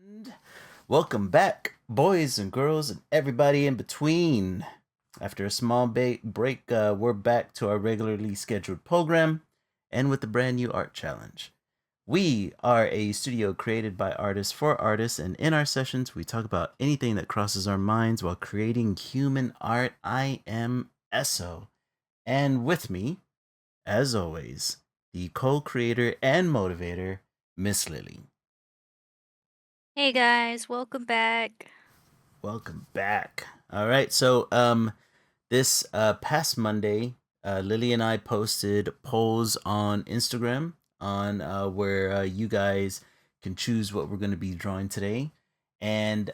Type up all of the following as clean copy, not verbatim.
And welcome back, boys and girls, and everybody in between. After a small break, we're back to our regularly scheduled program and with a brand new art challenge. We are a studio created by artists for artists, and in our sessions, we talk about anything that crosses our minds while creating human art. I am Esso, and with me, as always, the co creator and motivator, Miss Lily. Hey guys, welcome back. Welcome back. All right, so this past Monday, Lily and I posted polls on Instagram on where you guys can choose what we're going to be drawing today. And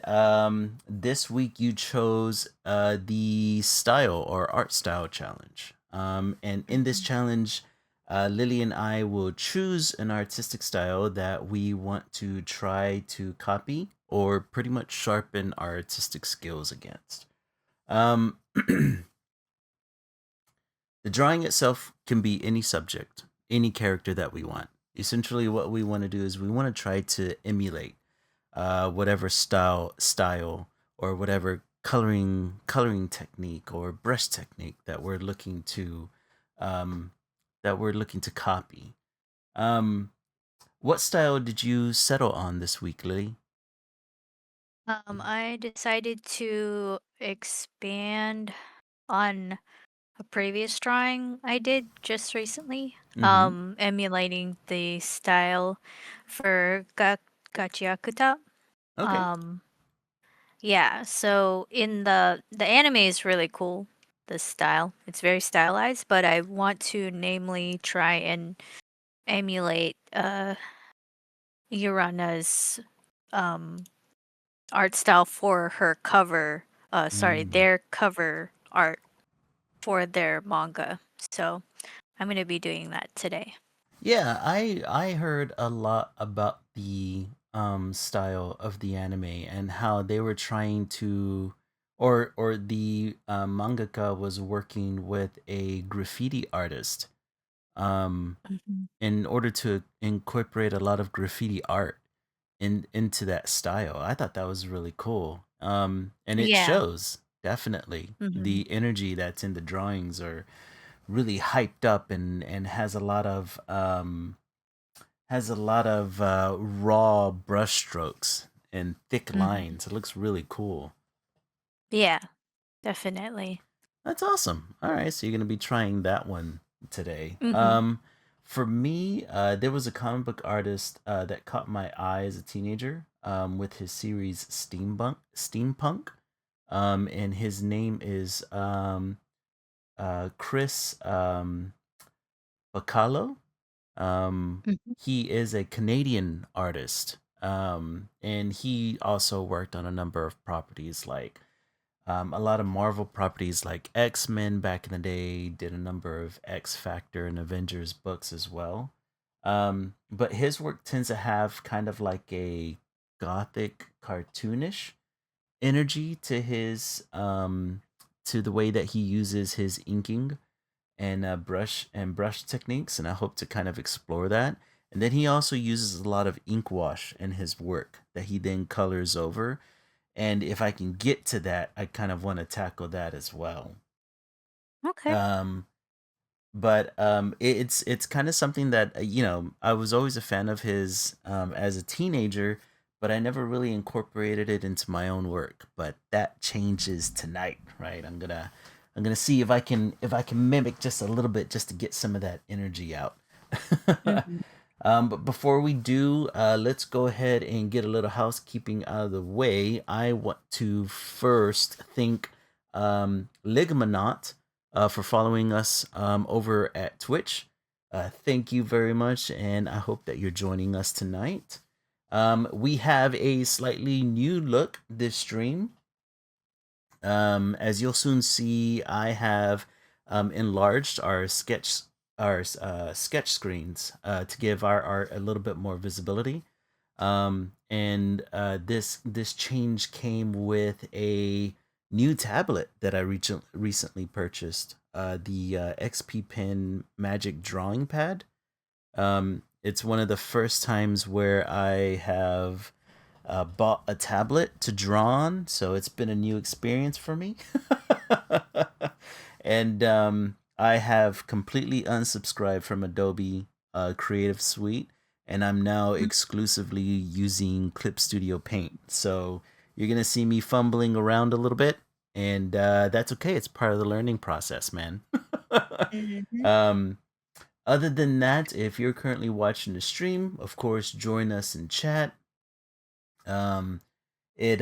this week you chose the style or art style challenge. And in this Mhm. challenge, Lily and I will choose an artistic style that we want to try to copy or pretty much sharpen our artistic skills against. The drawing itself can be any subject, any character that we want. Essentially, what we want to do is we want to try to emulate whatever style or whatever coloring technique or brush technique um, that we're looking to copy. Um, what style did you settle on this week, Lily? I decided to expand on a previous drawing I did just recently, Mm-hmm. emulating the style for Gachiakuta. Okay. Um, yeah, so in the anime is really cool, the style. It's very stylized, but I want to namely try and emulate Urana's um art style for her cover. Mm. Their cover art for their manga. So I'm gonna be doing that today. Yeah, I heard a lot about the style of the anime and how they were trying to or the mangaka was working with a graffiti artist Mhm. in order to incorporate a lot of graffiti art into that style. I thought that was really cool. And it Yeah. shows definitely Hmm. the energy that's in the drawings are really hyped up and has a lot of raw brush strokes and thick Hmm. lines. It looks really cool. Yeah, definitely. That's awesome. All right, so you're gonna be trying that one today. Hmm. For me, there was a comic book artist that caught my eye as a teenager with his series Steampunk, and his name is Chris Bacalo. Hmm. He is a Canadian artist, and he also worked on a number of properties like a lot of Marvel properties like X Men back in the day, did a number of X Factor and Avengers books as well. But his work tends to have kind of like a gothic, cartoonish energy to the way that he uses his inking and brush techniques, and I hope to kind of explore that. And then he also uses a lot of ink wash in his work that he then colors over. And if I can get to that, I kind of want to tackle that as well. Okay. Um, but it's kind of something that I was always a fan of his as a teenager, but I never really incorporated it into my own work. But that changes tonight, right? I'm gonna see if I can mimic just a little bit just to get some of that energy out. Hmm. But before we do, let's go ahead and get a little housekeeping out of the way. I want to first thank Ligmanot for following us over at Twitch. Thank you very much, and I hope that you're joining us tonight. We have a slightly new look this stream. As you'll soon see, I have enlarged our sketch screens to give our art a little bit more visibility. And this change came with a new tablet that I recently purchased, the XP Pen Magic Drawing Pad. It's one of the first times where I have bought a tablet to draw on, so it's been a new experience for me. And I have completely unsubscribed from Adobe Creative Suite, and I'm now Mhm. exclusively using Clip Studio Paint. So you're gonna see me fumbling around a little bit, and that's okay. It's part of the learning process, man. Mhm. um, Other than that, if you're currently watching the stream, of course, join us in chat. Um, it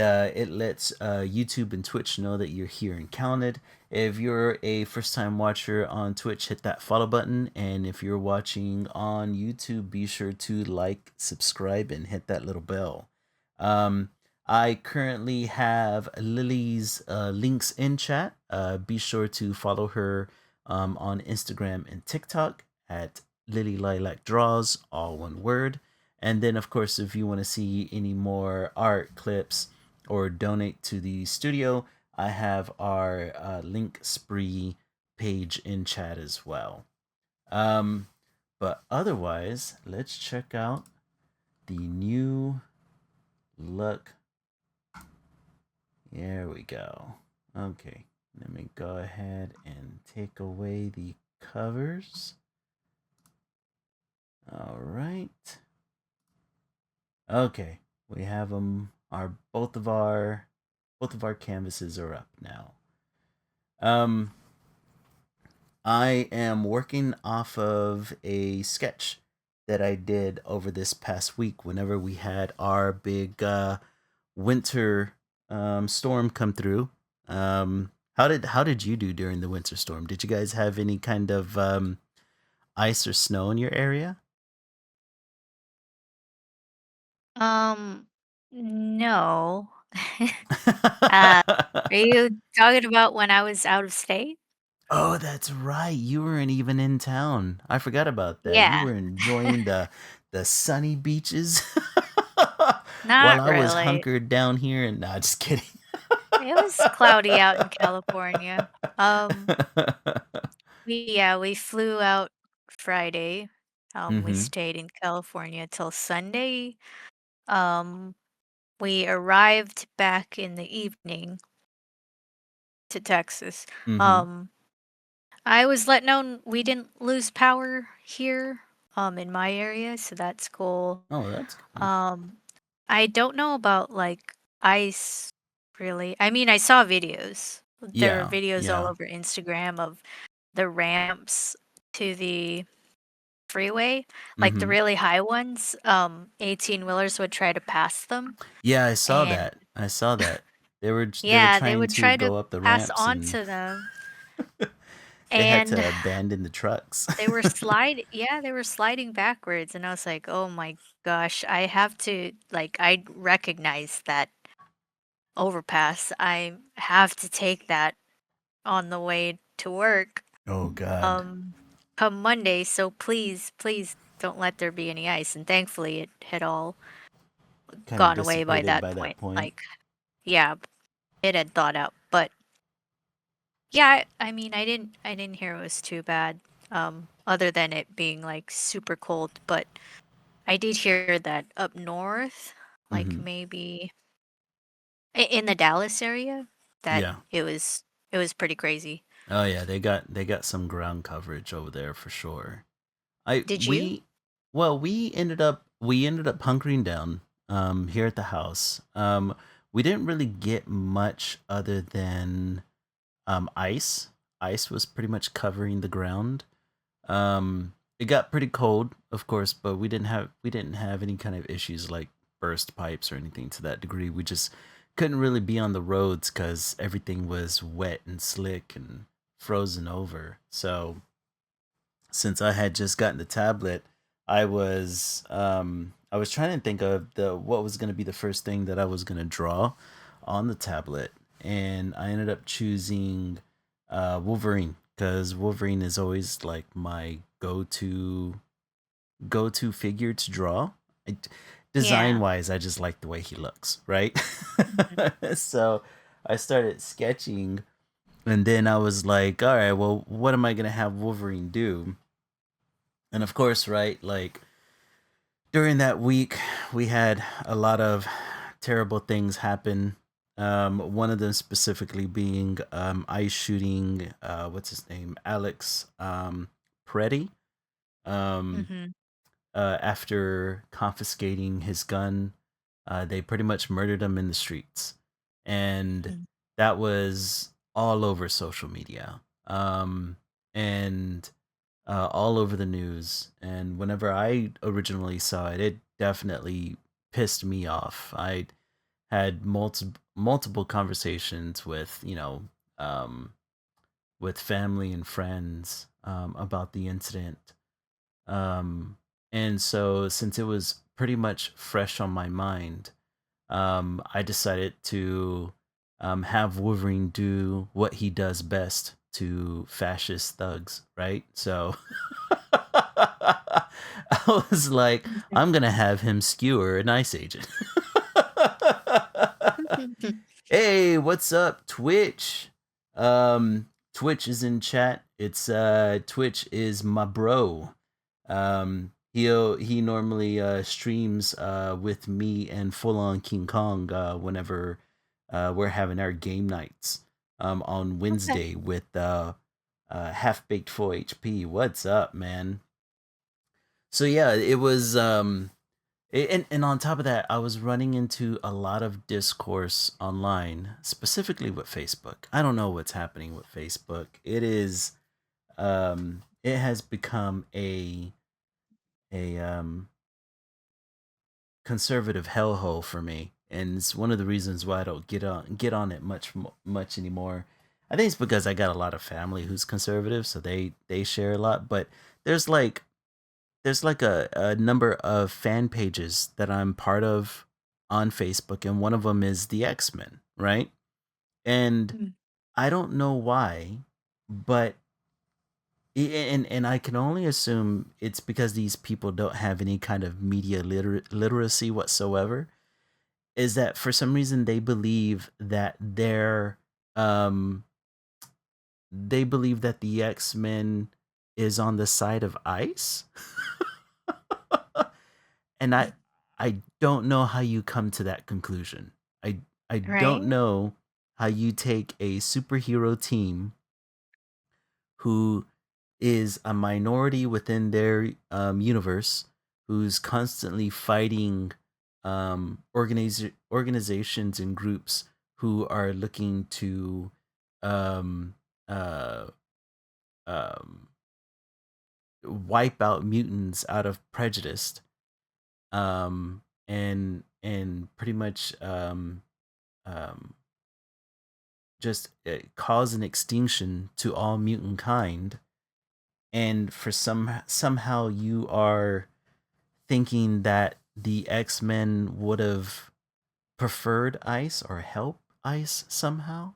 lets YouTube and Twitch know that you're here and counted. If you're a first time watcher on Twitch, hit that follow button, and if you're watching on YouTube, be sure to like, subscribe, and hit that little bell. Um, I currently have Lily's links in chat. Be sure to follow her on Instagram and TikTok at Lily Lilac Draws, all one word. And then, of course, if you want to see any more art clips or donate to the studio, I have our link spree page in chat as well. Um, but otherwise, let's check out the new look. There we go. Okay, let me go ahead and take away the covers. All right. Okay, we have them. Our both of our canvases are up now. Um, I am working off of a sketch that I did over this past week. Whenever we had our big winter storm come through. How did you do during the winter storm? Did you guys have any kind of ice or snow in your area? Um, no. Uh, are you talking about when I was out of state? Oh, that's right. You weren't even in town. I forgot about that. You Yeah, were enjoying the sunny beaches while not I was really. hunkered down here and nah, just kidding. It was cloudy out in California. Um, we flew out Friday. We Mhm. stayed in California till Sunday. Um, we arrived back in the evening to Texas. Mhm. Um, I was let known we didn't lose power here, in my area, so that's cool. Oh, that's good. Um, I don't know about like ice really. I mean, I saw videos. There are Yeah. videos all Yeah. over Instagram of the ramps to the freeway, like the Mhm. really high ones. 18 wheelers would try to pass them, Yeah, I saw and that. I saw that. They were yeah, they trying would to try to go up the pass ramps on and to them, they had and to abandon the trucks. they were sliding backwards, and I was like, "Oh my gosh, I have to like I recognize that overpass. I have to take that on the way to work Oh god. um come Monday, so please don't let there be any ice." And thankfully it had all Kind of gone away by dissipated that by that point. point. Like, yeah, it had thawed out. But yeah, I mean, I didn't hear it was too bad. Other than it being like super cold, but I did hear that up north, like Mhm. maybe in the Dallas area, that Yeah. it was pretty crazy. Oh yeah, they got some ground coverage over there for sure. I Did you? we well we ended up hunkering down here at the house. We didn't really get much other than ice. Ice was pretty much covering the ground. It got pretty cold, of course, but we didn't have any kind of issues like burst pipes or anything to that degree. We just couldn't really be on the roads cuz everything was wet and slick and frozen over. So, since I had just gotten the tablet, I was trying to think of the what was going to be the first thing that I was going to draw on the tablet, and I ended up choosing Wolverine because Wolverine is always like my go-to figure to draw. Design Yeah. wise, I just like the way he looks, right? Mhm. So I started sketching, and then I was like, all right, well, what am I gonna have Wolverine do? And of course, right, like during that week, we had a lot of terrible things happen. One of them specifically being ICE shooting. What's his name? Alex Peretti. Um, Mhm. After confiscating his gun, they pretty much murdered him in the streets, and Mm. that was all over social media, and all over the news. And whenever I originally saw it, it definitely pissed me off. I had multiple conversations with with family and friends about the incident, um, and so since it was pretty much fresh on my mind, I decided to have Wolverine do what he does best to fascist thugs, right? So I was like, I'm gonna have him skewer an ICE agent. Hey, what's up, Twitch? Twitch is in chat. It's Twitch is my bro. He normally streams with me and Full On King Kong whenever we're having our game nights on Okay. Wednesday with Half Baked Full HP. What's up, man? So yeah, it was and on top of that, I was running into a lot of discourse online, specifically with Facebook. I don't know what's happening with Facebook. It has become a conservative hellhole for me, and it's one of the reasons why I don't get on it much anymore. I think it's because I got a lot of family who's conservative, so they share a lot. But there's like there's like a number of fan pages that I'm part of on Facebook, and one of them is the X-Men, right? And Mm. I don't know why, but and I can only assume it's because these people don't have any kind of media literacy whatsoever. Is that for some reason um they believe that the X-Men is on the side of ice? And I don't know how you come to that conclusion. I don't Right? know how you take a superhero team who is a minority within their universe, who's constantly fighting organizations and groups who are looking to um, uh, um, wipe out mutants out of prejudice, and pretty much um, just cause an extinction to all mutant kind. And for somehow you are thinking that the X-Men would have preferred ice or help ice somehow.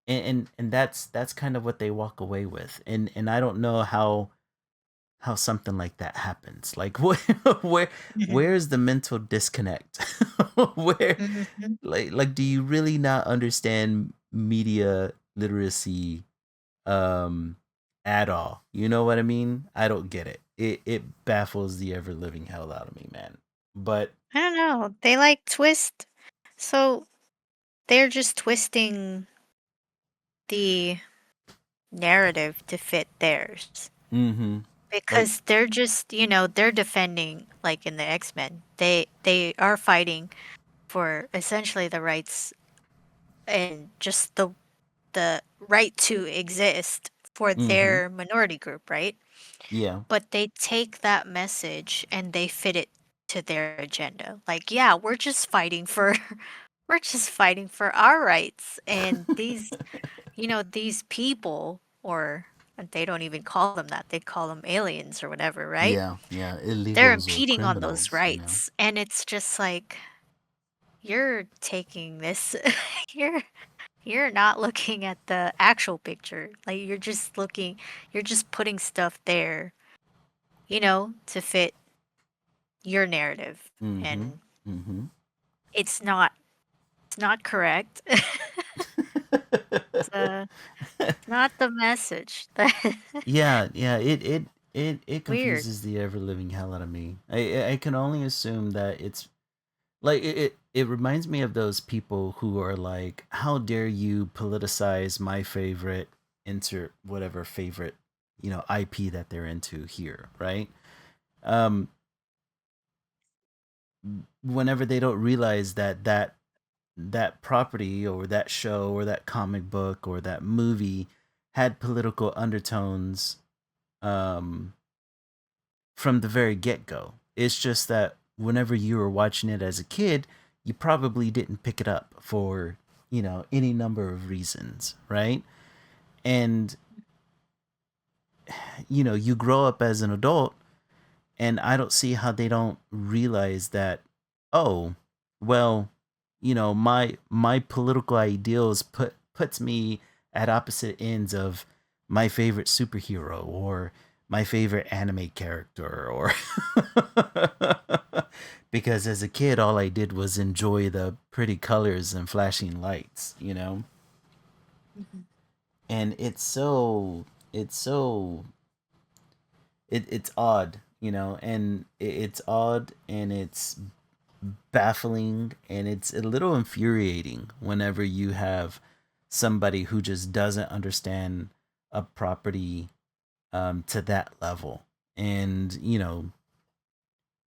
And that's kind of what they walk away with. And I don't know how something like that happens. Like where Mhm. where's the mental disconnect? Where Mhm. like do you really not understand media literacy um at all? You know what I mean? I don't get it. It baffles the ever living hell out of me, man. But I don't know. They like twist. So they're just twisting the narrative to fit theirs. mm-hmm. Like Because they're just, they're defending like in the X-Men. They are fighting for essentially the rights and just the right to exist for mm-hmm. their minority group, right? Yeah. But they take that message and they fit it to their agenda. Like, yeah, we're just fighting for we're just fighting for our rights. And these people, or they don't even call them that. They call them aliens or whatever, right? Yeah, yeah. They're Illegals or impeding on those criminals, you know. rights. And it's just like you're taking this you're you're not looking at the actual picture. Like you're just putting stuff there, to fit your narrative. Mm-hmm. And Mm-hmm. it's not correct. It's not the message. Yeah, yeah, it Weird. confuses the ever living hell out of me. I can only assume that Like it reminds me of those people who are like, how dare you politicize my favorite, insert whatever favorite, IP that they're into here, right? um Whenever they don't realize that property or that show or that comic book or that movie had political undertones, um from the very get-go. It's just that whenever you were watching it as a kid, you probably didn't pick it up for, any number of reasons, right? And you grow up as an adult, and I don't see how they don't realize that, oh, well, my political ideals puts me at opposite ends of my favorite superhero or my favorite anime character, or because as a kid all I did was enjoy the pretty colors and flashing lights. Mhm. And it's odd, and it's odd, and it's baffling, and it's a little infuriating whenever you have somebody who just doesn't understand a property, to that level. And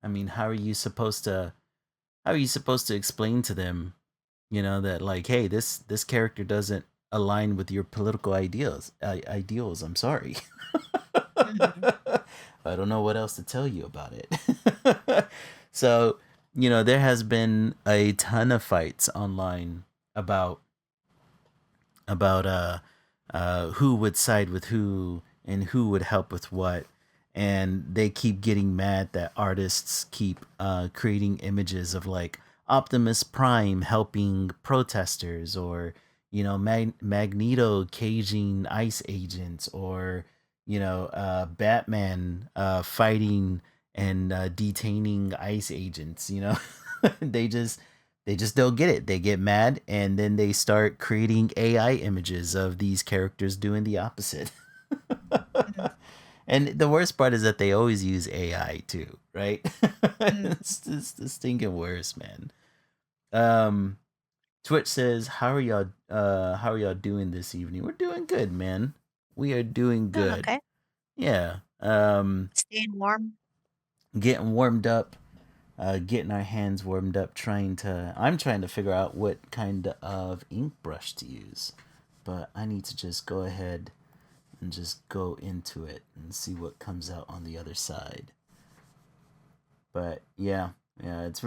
I mean, how are you supposed to explain to them, that, like, hey, this character doesn't align with your political ideals. I'm sorry. Mhm. I don't know what else to tell you about it. So, there has been a ton of fights online about who would side with who and who would help with what. And they keep getting mad that artists keep creating images of, like, Optimus Prime helping protesters, or Magneto caging ICE agents, or Batman fighting and detaining ICE agents. They just they just don't get it. They get mad, and then they start creating AI images of these characters doing the opposite. Mhm. And the worst part is that they always use AI too, right? Mhm. It's the stinking worst, man. Um, Twitch says, how are y'all doing this evening? We're doing good, man. We are doing Doing good. okay. Yeah. Staying warm. Getting warmed up, getting our hands warmed up, I'm trying to figure out what kind of ink brush to use. But I need to just go ahead and just go into it and see what comes out on the other side. But yeah, yeah, it's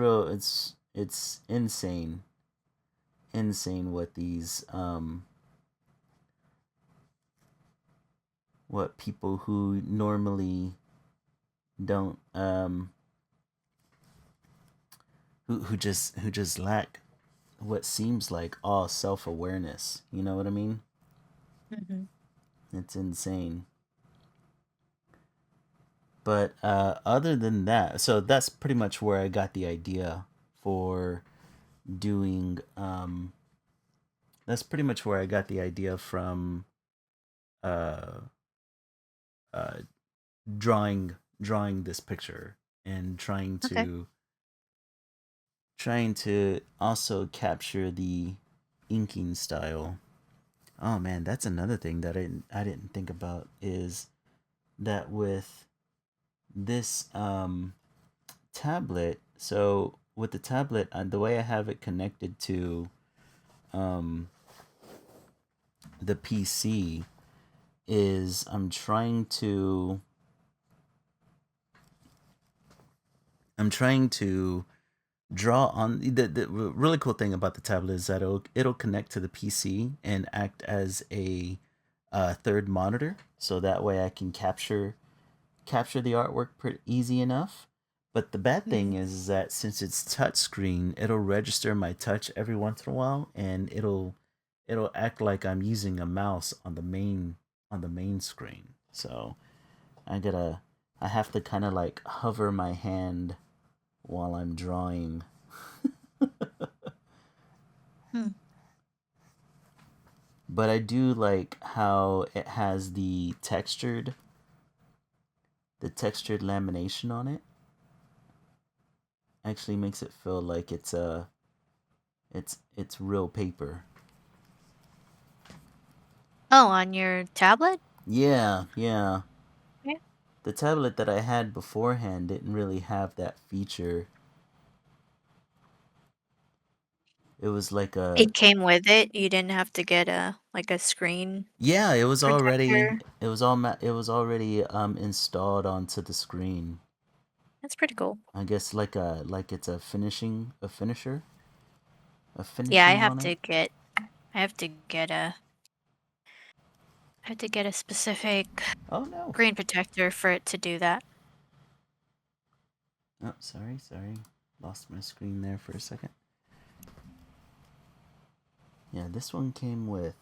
insane what these what people who normally don't who just lack what seems like all self-awareness. You know what I mean? Mhm. It's insane. But other than that, so that's pretty much where I got the idea for doing. That's pretty much where I got the idea from. Uh, uh, drawing this picture, and trying Okay. to trying to also capture the inking style. Oh man, that's another thing that I didn't think about, is that with this tablet. So with the tablet, the way I have it connected to um, the PC is I'm trying to draw on the really cool thing about the tablet is that it'll connect to the PC and act as a third monitor, so that way I can capture the artwork pretty easy enough. But the bad thing Mhm. is that since it's touchscreen, it'll register my touch every once in a while, and it'll act like I'm using a mouse on the main screen. So I have to kind of like hover my hand while I'm drawing. Hmm. But I do like how it has the textured lamination on it. actually makes it feel like it's real paper. Oh, on your tablet? Yeah, yeah. Yeah. The tablet that I had beforehand didn't really have that feature. It was like a It came with it. You didn't have to get a like a screen yeah, protector. it was already installed onto the screen. That's pretty cool. I guess like it's a finisher, a Yeah, finishing on it. I have to get a I have to get a specific Oh no. screen protector for it to do that. Oh, sorry. Lost my screen there for a second. Yeah, this one came with,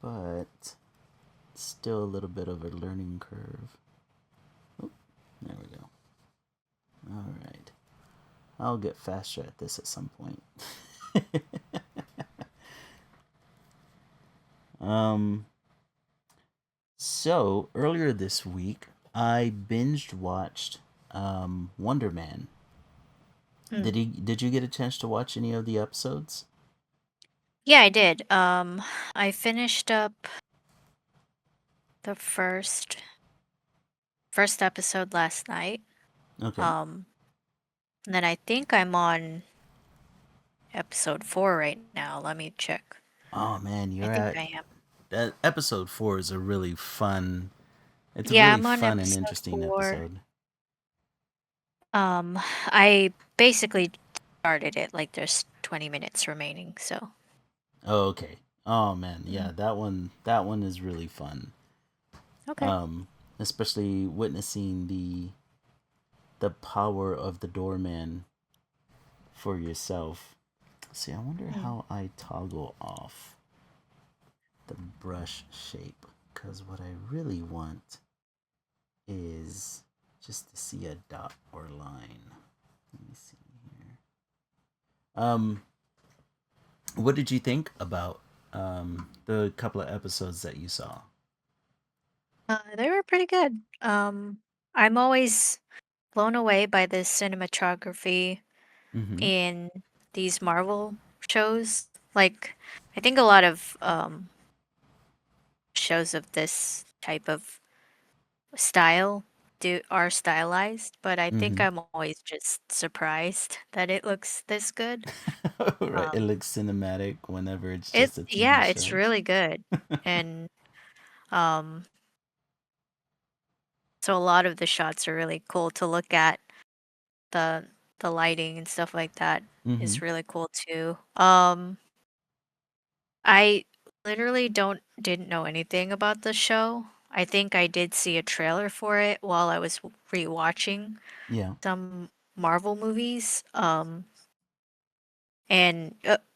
but still a little bit of a learning curve. Oh, there we go. All right. I'll get faster at this at some point. um so earlier this week I binged watched Wonder Man. Hmm. Did you get a chance to watch any of the episodes? Yeah, I did. I finished up the first episode last night. Okay. Um, and then I think I'm on episode 4 right now. Let me check. Oh man, I you're think at I am. that episode 4 is a really fun. It's a Yeah, really I'm on fun and episode interesting 4. episode. I basically started it like there's 20 minutes remaining, so. Oh, okay. Oh man, Mm, yeah, that one is really fun. okay. Um, especially witnessing the power of the doorman for yourself. See, I wonder Mm. how I toggle off the brush shape, because what I really want is just to see a dot or line. Let me see here. Um, what did you think about the couple of episodes that you saw? They were pretty good. I'm always blown away by the cinematography Mm-hmm. in these Marvel shows. Like, I think a lot of shows of this type of style do are stylized, but I think Mm-hmm. I'm always just surprised that it looks this good. Right. It Um, looks cinematic whenever it's it just a TV yeah, it's show. really good, and um, so a lot of the shots are really cool to look at. The the lighting and stuff like that Mm-hmm. is really cool too. I literally didn't know anything about the show. I think I did see a trailer for it while I was rewatching Yeah. some Marvel movies. And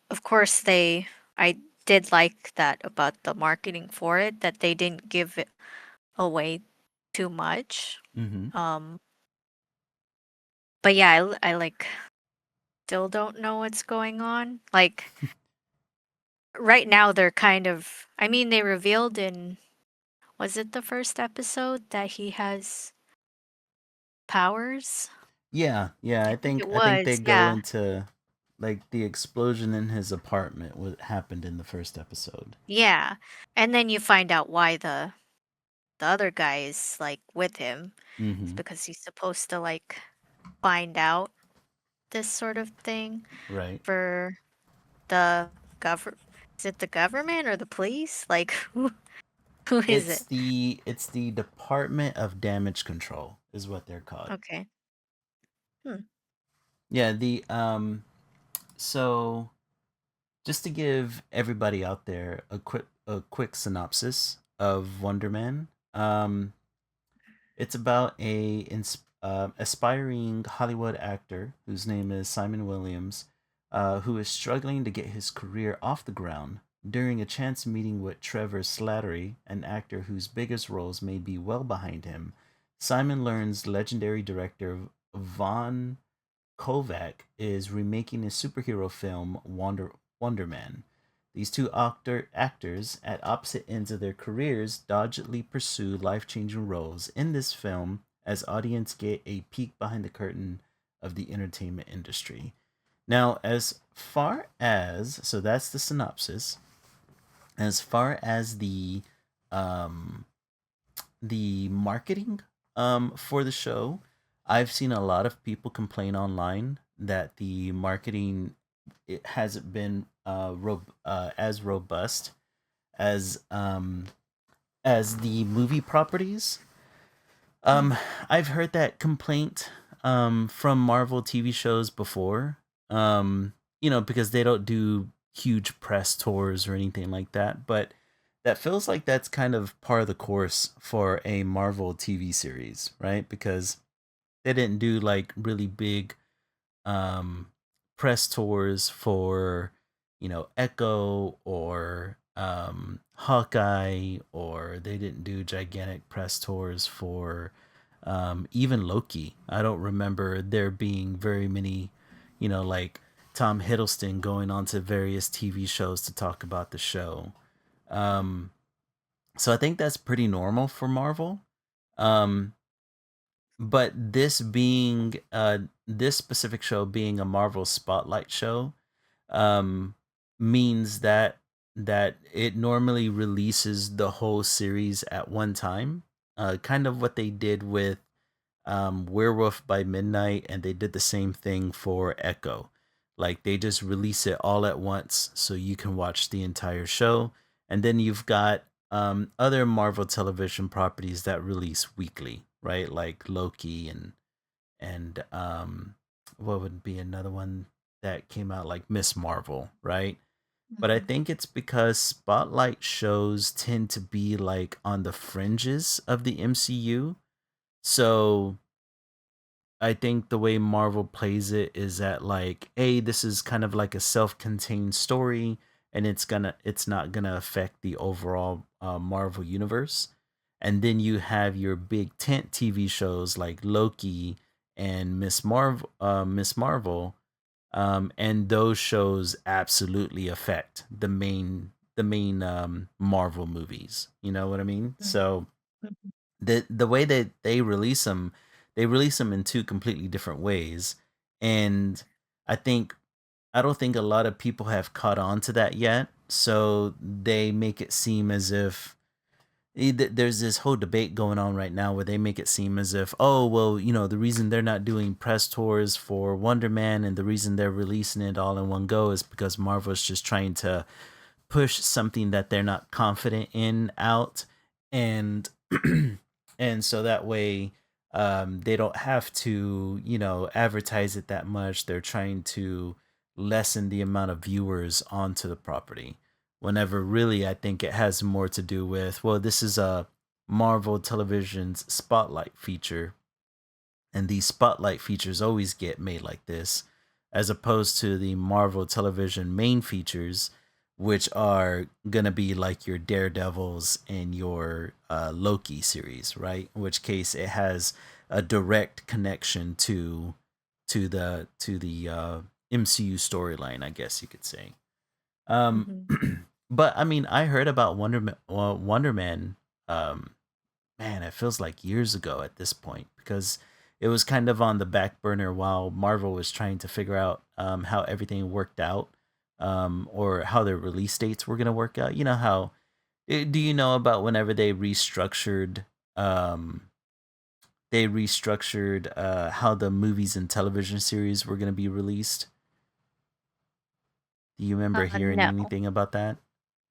of course I did like that about the marketing for it that they didn't give it away too much. Mm-hmm. Um, but yeah, I like still don't know what's going on. Like right now they're kind of I mean they revealed in was it the first episode that he has powers? Yeah, yeah. I I think think it I think they was, go yeah. into like the explosion in his apartment what happened in the first episode. Yeah. And then you find out why the other guy is like with him. It's Mm-hmm. because he's supposed to like find out this sort of thing Right. for the government. Is it the government or the police? Like who is it? It's the Department of Damage Control is what they're called. Okay. Hmm. Yeah, the so just to give everybody out there a quick synopsis of Wonder Man. It's about aspiring Hollywood actor whose name is Simon Williams, who is struggling to get his career off the ground. During a chance meeting with Trevor Slattery, an actor whose biggest roles may be well behind him, Simon learns legendary director Von Kovac is remaking his superhero film Wonder Man. These two actors at opposite ends of their careers doggedly pursue life changing roles in this film as audience get a peek behind the curtain of the entertainment industry. Now, as far as so that's the synopsis. As far as um the marketing for the show, I've seen a lot of people complain online that the marketing it hasn't been as robust as the movie properties. Mm. Um, I've heard that complaint from Marvel TV shows before. Because they don't do huge press tours or anything like that, but that feels like that's kind of par of the course for a Marvel TV series, right? Because they didn't do like really big um, press tours for, Echo or Hawkeye, or they didn't do gigantic press tours for even Loki. I don't remember there being very many, like Tom Hiddleston going on to various TV shows to talk about the show. Um, so I think that's pretty normal for Marvel. Um, but this specific show being a Marvel Spotlight show, um, means that it normally releases the whole series at one time. Kind of what they did with Werewolf by Midnight, and they did the same thing for Echo. Like they just release it all at once so you can watch the entire show. And then you've got other Marvel television properties that release weekly, right? Like Loki and what would be another one that came out, like Miss Marvel, right? But I Mhm. think it's because spotlight shows tend to be like on the fringes of the MCU. So I think the way Marvel plays it is that like, hey, this is kind of like a self-contained story, and it's not gonna affect the overall Marvel universe. And then you have your big tent TV shows like Loki and Miss Marvel, and those shows absolutely affect the main Marvel movies. You know what I mean? Mhm. So Mhm. the way that they release them in two completely different ways, and I think I don't think a lot of people have caught on to that yet. So they make it seem as if there's this whole debate going on right now where they make it seem as if, oh well, the reason they're not doing press tours for Wonder Man and the reason they're releasing it all in one go is because Marvel's just trying to push something that they're not confident in out, and and so that way they don't have to advertise it that much. They're trying to lessen the amount of viewers onto the property, whenever really I think it has more to do with, well, this is a Marvel Television's spotlight feature, and these spotlight features always get made like this, as opposed to the Marvel Television main features, which are gonna be like your Daredevils and your Loki series, right? In which case it has a direct connection to the MCU storyline, I guess you could say. Um, Mhm. but I mean, I heard about Wonder Man. Um, Man, it feels like years ago at this point, because it was kind of on the back burner while Marvel was trying to figure out how everything worked out, or how their release dates were going to work out. You know how, do you know about whenever um, they restructured how the movies and television series were going to be released? Do you remember hearing No, anything about that?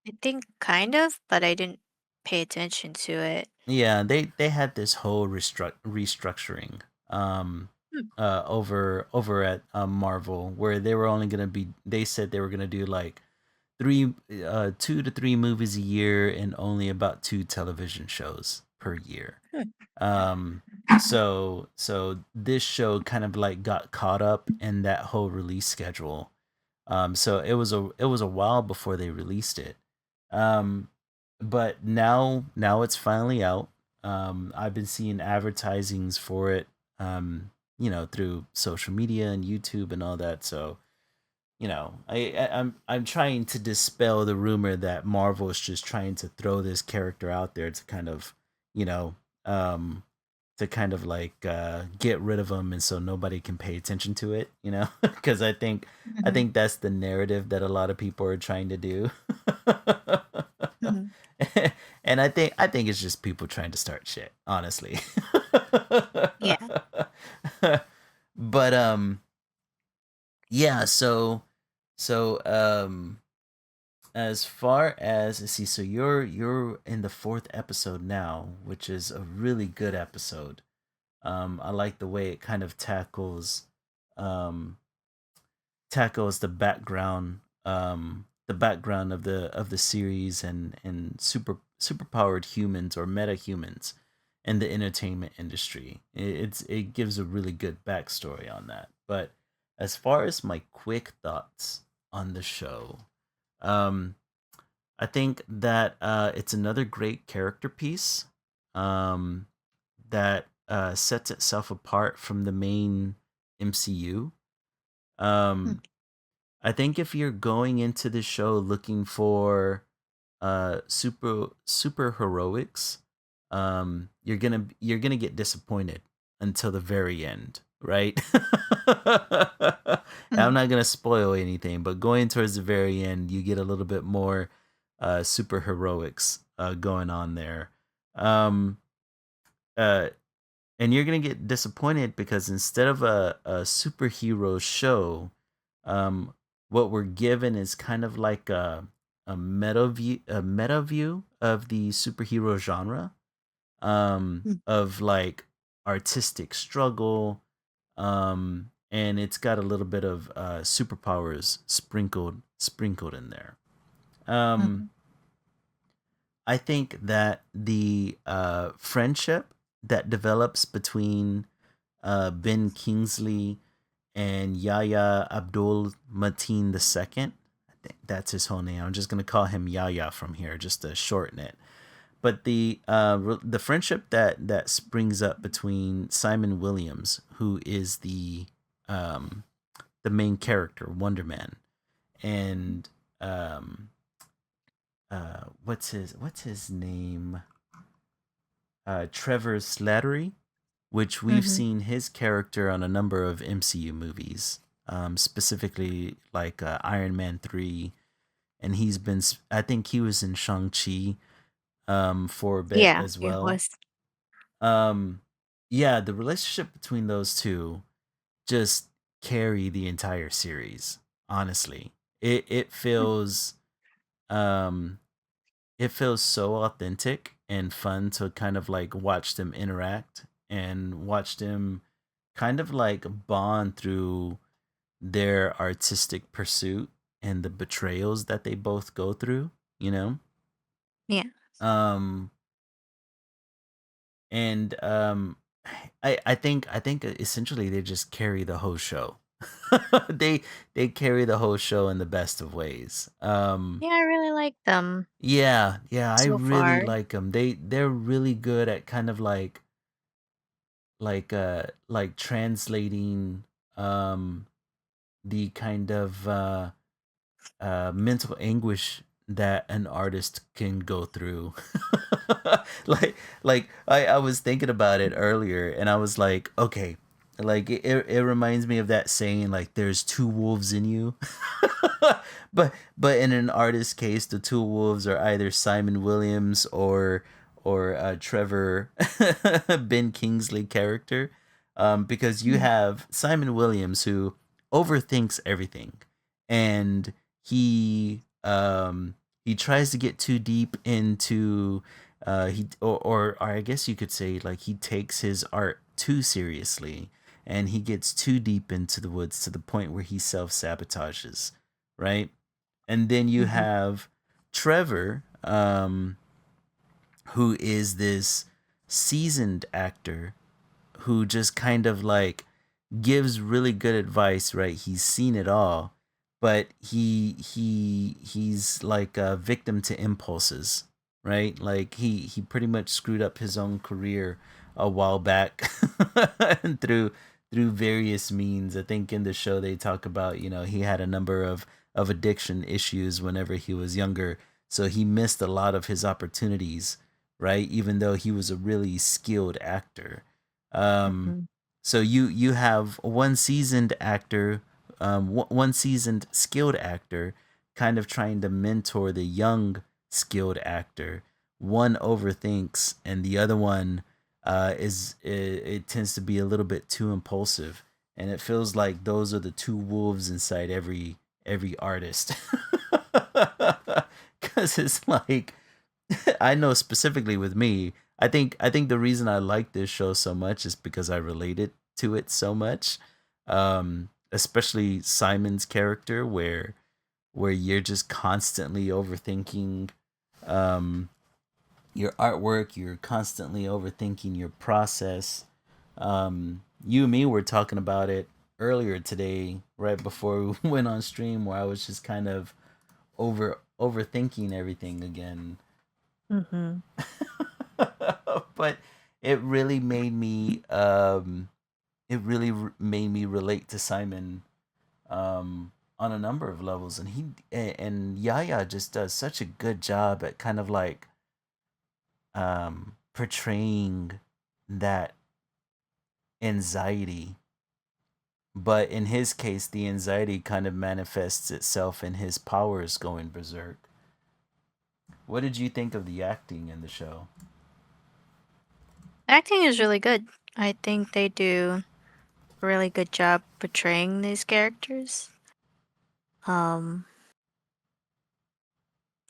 I think kind of, but I didn't pay attention to it. Yeah, they had this whole restructuring Hmm. over at Marvel, where they were only gonna be, they said they were gonna do like 2 to 3 movies a year and only about 2 television shows per year. Hmm. Um so this show kind of like got caught up in that whole release schedule. So it was a while before they released it. Um, but now it's finally out. I've been seeing advertisings for it, through social media and YouTube and all that. So I'm trying to dispel the rumor that Marvel is just trying to throw this character out there to kind of, you know, um, to kind of like get rid of them, and so nobody can pay attention to it, you know? Because I Mhm. think that's the narrative that a lot of people are trying to do. Mhm. And I think it's just people trying to start shit, honestly. Yeah. But yeah, so as far as, let's see, so you're in the fourth episode now, which is a really good episode. I like the way it kind of um tackles the background of the series, and super powered humans or meta humans in the entertainment industry. It gives a really good backstory on that. But as far as my quick thoughts on the show, um I think that it's another great character piece, um, that sets itself apart from the main MCU. Mm. Um, I think if you're going into the show looking for super heroics, you're gonna get disappointed until the very end, right? I'm Mhm. not gonna spoil anything, but going towards the very end, you get a little bit more super heroics going on there. Um, uh, and you're gonna get disappointed because instead of a superhero show, um, what we're given is kind of like a meta view of the superhero genre, Mm. of like artistic struggle, and it's got a little bit of superpowers sprinkled in there. Um, Mhm. I think that the friendship that develops between Ben Kingsley and Yahya Abdul Mateen II. I think that's his whole name. I'm just gonna call him Yahya from here, just to shorten it. But the friendship that springs up between Simon Williams, who is the main character, Wonder Man, and um, what's his name? Trevor Slattery, which we've Mhm. seen his character on a number of MCU movies, specifically like Iron Man 3, and I think he was in Shang-Chi for a bit Yeah, as it well. was. Um, yeah, the relationship between those two just carry the entire series, honestly. Mm. Um, it feels so authentic and fun to kind of like watch them interact and watch them kind of like bond through their artistic pursuit and the betrayals that they both go through, you know? Yeah. Um and I think essentially they just carry the whole show. they they carry the whole show in the best of ways. Yeah, I really like them Yeah, yeah, I so really far. like them. They're really good at kind of like translating um the kind of mental anguish that an artist can go through. I was thinking about it earlier, and I was like, okay, like it reminds me of that saying, like there's two wolves in you. But in an artist's case, the two wolves are either Simon Williams or Trevor Ben Kingsley character, because you Mm. have Simon Williams who overthinks everything, and he tries to get too deep into or I guess you could say like he takes his art too seriously, and he gets too deep into the woods to the point where he self-sabotages, right? And then you Mhm. have Trevor, who is this seasoned actor who just kind of like gives really good advice, right? He's seen it all, but he's like a victim to impulses, right? Like he pretty much screwed up his own career a while back through various means. I think in the show they talk about, you know, he had a number of addiction issues whenever he was younger, so he missed a lot of his opportunities, right? Even though he was a really skilled actor. Um, Mhm. so you have one seasoned actor, one seasoned skilled actor, kind of trying to mentor the young skilled actor. One overthinks, and the other one it tends to be a little bit too impulsive, and it feels like those are the two wolves inside every artist. Because it's like I know specifically with me, I think the reason I like this show so much is because I related to it so much. Especially Simon's character where you're just constantly overthinking um your artwork, you're constantly overthinking your process. You and me were talking about it earlier today, right before we went on stream, where I was just kind of overthinking everything again. Mhm. But it really made me made me relate to Simon on a number of levels, and and Yaya just does such a good job at kind of like portraying that anxiety. But in his case, the anxiety kind of manifests itself in his powers going berserk. What did you think of the acting in the show? Acting is really good. I think they do a really good job portraying these characters. Um,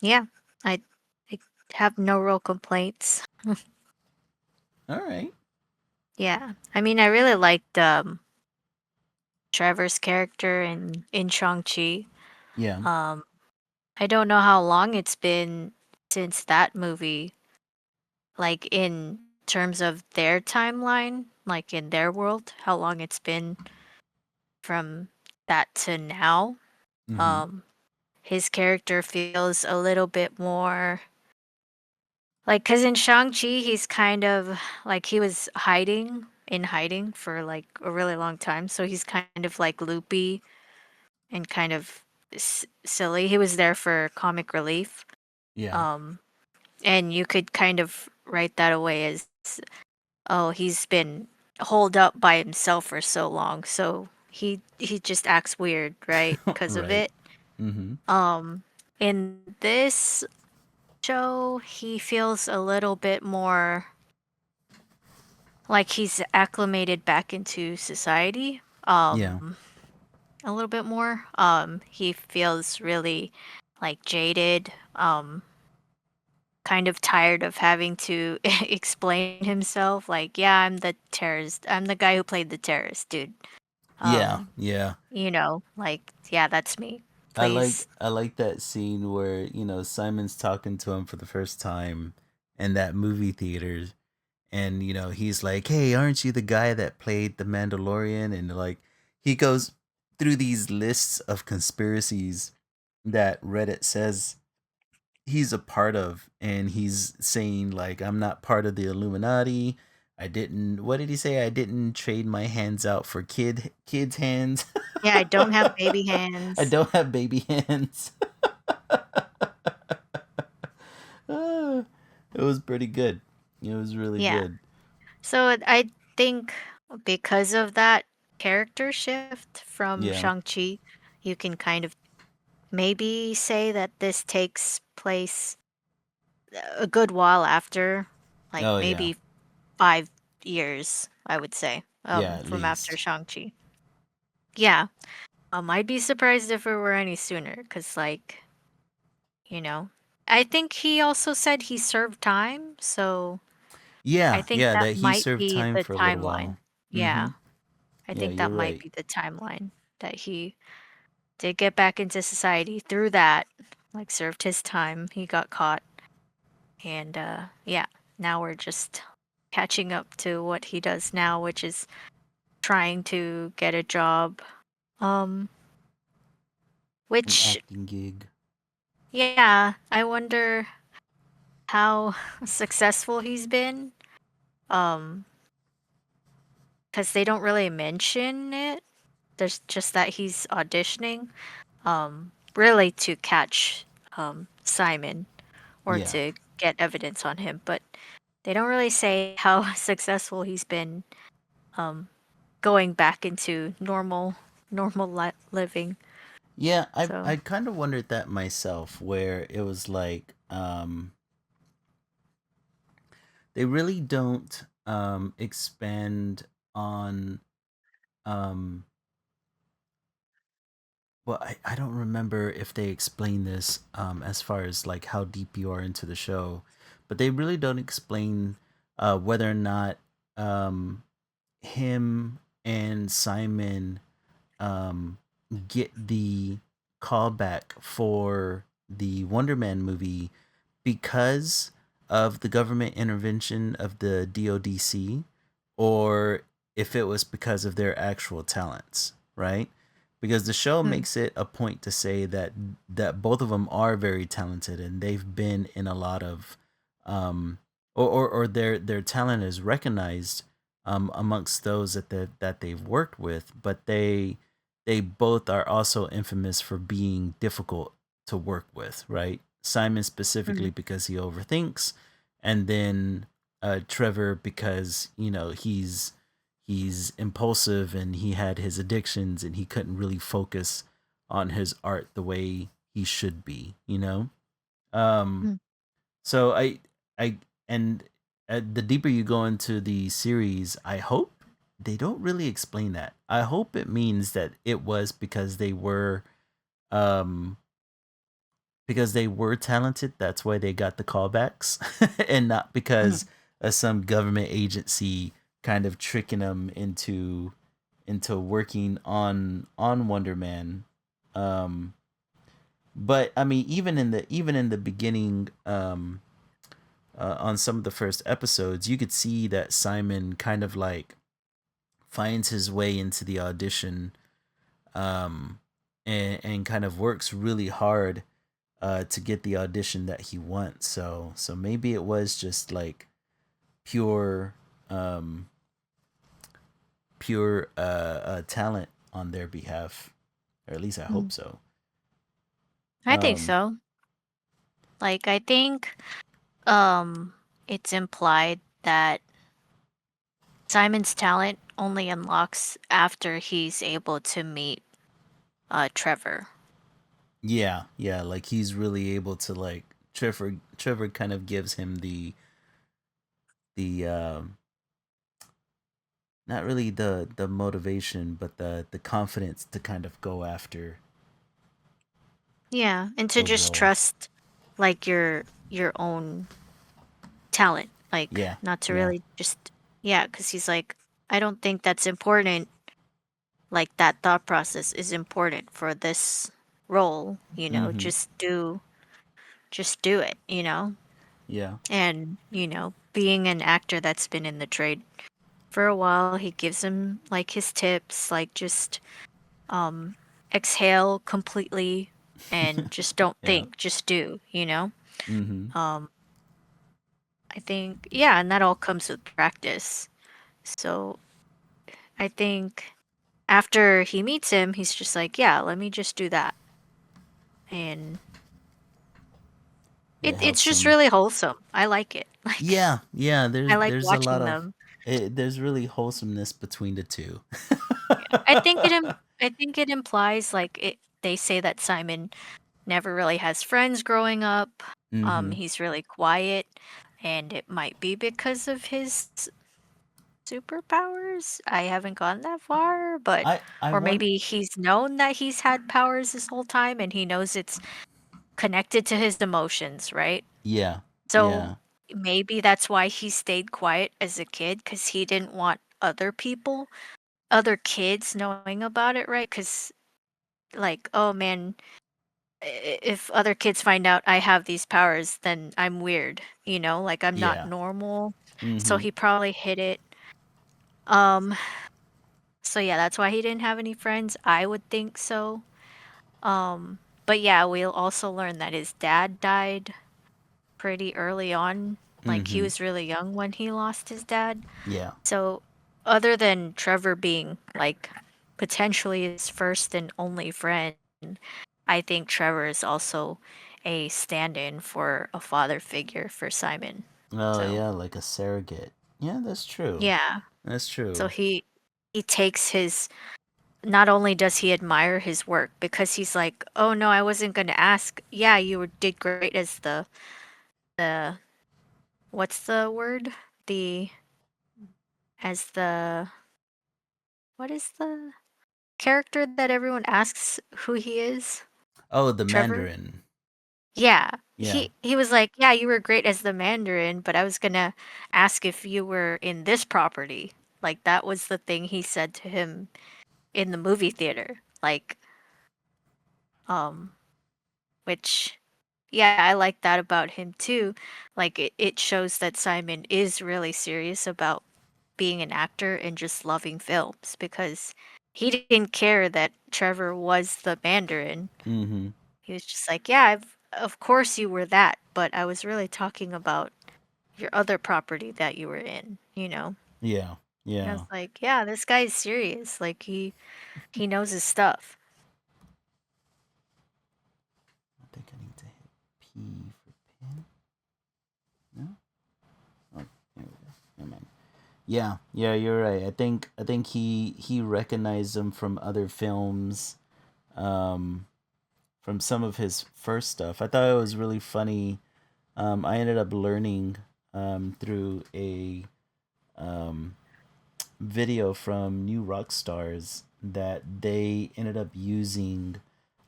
yeah, I, I have no real complaints. All right. Yeah, I mean, I really liked Trevor's character in Shang-Chi. Yeah. Um, I don't know how long it's been since that movie, like in terms of their timeline, like in their world, how long it's been from that to now. Mm-hmm. Um, his character feels a little bit more like because in Shang-Chi, he's kind of like he was hiding for like a really long time. So he's kind of like loopy and kind of silly. He was there for comic relief. Yeah. Um, and you could kind of write that away as, oh, he's been holed up by himself for so long. So he just acts weird, right? Because of Right. it. Mm-hmm. Um, in this show, he feels a little bit more like he's acclimated back into society. Yeah. A little bit more. He feels really like jaded, kind of tired of having to explain himself. Like, yeah, I'm the terrorist. I'm the guy who played the terrorist, dude. Yeah. Um, Yeah. like, yeah, that's me. Please. I like that scene where, Simon's talking to him for the first time in that movie theater, and he's like, "Hey, aren't you the guy that played the Mandalorian?" And like he goes through these lists of conspiracies that Reddit says he's a part of, and he's saying like, "I'm not part of the Illuminati. I didn't What did he say? I didn't trade my hands out for kids hands." Yeah, I don't have baby I hands. don't have baby hands. Ah, it was pretty good. It was really Yeah. good. I think because of that character shift from Yeah. Shang-Chi, you can kind of maybe say that this takes place a good while after, like Oh yeah. maybe 5 years, I would say, Yeah, at from after least. Shang-Chi. Yeah, I'd be surprised if it were any sooner, because like, you know, I think he also said he served time, so I Yeah, think yeah, that that he might served be time the for a little timeline. while. Yeah, Mhm. I Yeah, think you're that might right. be the timeline that he did get back into society through that, like served his time. He got caught, and yeah, now we're just catching up to what he does now, which is trying to get a job. Um, An which acting gig. yeah, I wonder how successful he's been. Um, because they don't really mention it. There's just that he's auditioning, really to catch Simon or Yeah. to get evidence on him, but they don't really say how successful he's been. um going back into living. Yeah, So, I kind of wondered that myself, where it was like they really don't expand on um well, I don't remember if they explain this as far as like how deep you are into the show, but they really don't explain whether or not um him and Simon um, get the callback for the Wonder Man movie because of the government intervention of the DODC, or if it was because of their actual talents, right? Because the show hmm, makes it a point to say that both of them are very talented and they've been in a lot of um or their talent is recognized amongst those that they've worked with, but they both are also infamous for being difficult to work with, right? Simon hmm, specifically because he overthinks, and then Trevor because he's impulsive and he had his addictions and he couldn't really focus on his art the way he should be, you know. Um, hmm. so I and the deeper you go into the series, I hope they don't really explain that. I hope it means that it was um because they were talented. That's why they got the callbacks, and not because Mhm. some government agency kind of tricking them into working on Wonder Man. Um, but I mean, even in the beginning, on some of the first episodes, you could see that Simon kind of like finds his way into the audition, um, and kind of works really hard to get the audition that he wants. So maybe it was just like pure um, pure talent on their behalf, or at least I Mm. hope so. I think Um, so. Like, I think um it's implied that Simon's talent only unlocks after he's able to meet Trevor. yeah, yeah, like he's really able to like Trevor kind of gives him the not really the motivation, but the confidence to kind of go after Yeah, and to the just role. trust like your own talent, like Yeah, not to yeah. really just yeah, because he's like, I don't think that's important. Like that thought process is important for this role, Mm-hmm. just do it, Yeah. And, being an actor that's been in the trade for a while, he gives him like his tips, like just um exhale completely and just don't Yeah. think, just do. Mm-hmm. Um I think yeah, and that all comes with practice. So I think after he meets him, he's just like, yeah, let me just do that. And It it's helps just him. really wholesome. I like it. Like Yeah, yeah. I like There's a lot watching of them. there's really wholesomeness between the two. I think it implies like they say that Simon never really has friends growing up. Mm-hmm. He's really quiet and it might be because of his superpowers. I haven't gone that far, but I or want. maybe he's known that he's had powers this whole time and he knows it's connected to his emotions, right? Yeah, So yeah, maybe that's why he stayed quiet as a kid because he didn't want other kids knowing about it, right? Because, like, oh man, if other kids find out I have these powers, then I'm weird, like I'm not yeah. normal. So Mm-hmm. he probably hid it. Um, so yeah, that's why he didn't have any friends. I would think so. But yeah, we'll also learn that his dad died pretty early on. Like he Mm-hmm. was really young when he lost his dad. Yeah. So other than Trevor being like potentially his first and only friend, I think Trevor is also a stand-in for a father figure for Simon. Oh So yeah, like a surrogate. Yeah, that's true. yeah. That's So true. he takes his not only does he admire his work because he's like, "Oh no, I wasn't going to ask. Yeah, did great as the what's the word? The as the what is the character that everyone asks who he is? Oh, the Trevor? Mandarin. Yeah. Yeah. He was like, "Yeah, you were great as the Mandarin, but I was gonna ask if you were in this property." Like that was the thing he said to him in the movie theater. Like, um, which yeah, I like that about him too. Like it shows that Simon is really serious about being an actor and just loving films because he didn't care that Trevor was the Mandarin. Mm-hmm. He was just like, "Yeah, of course you were that, but I was really talking about your other property that you were in, you know?" Yeah. And I Yeah. was like, "Yeah, this guy's serious. Like he knows his stuff." I think I need to hit P for pin. No? Oh, there we go. Never mind. Yeah, yeah, you're right. I think he recognized him from other films, um, from some of his first stuff. I thought it was really funny. I ended up learning through a um, video from New Rock Stars that they ended up using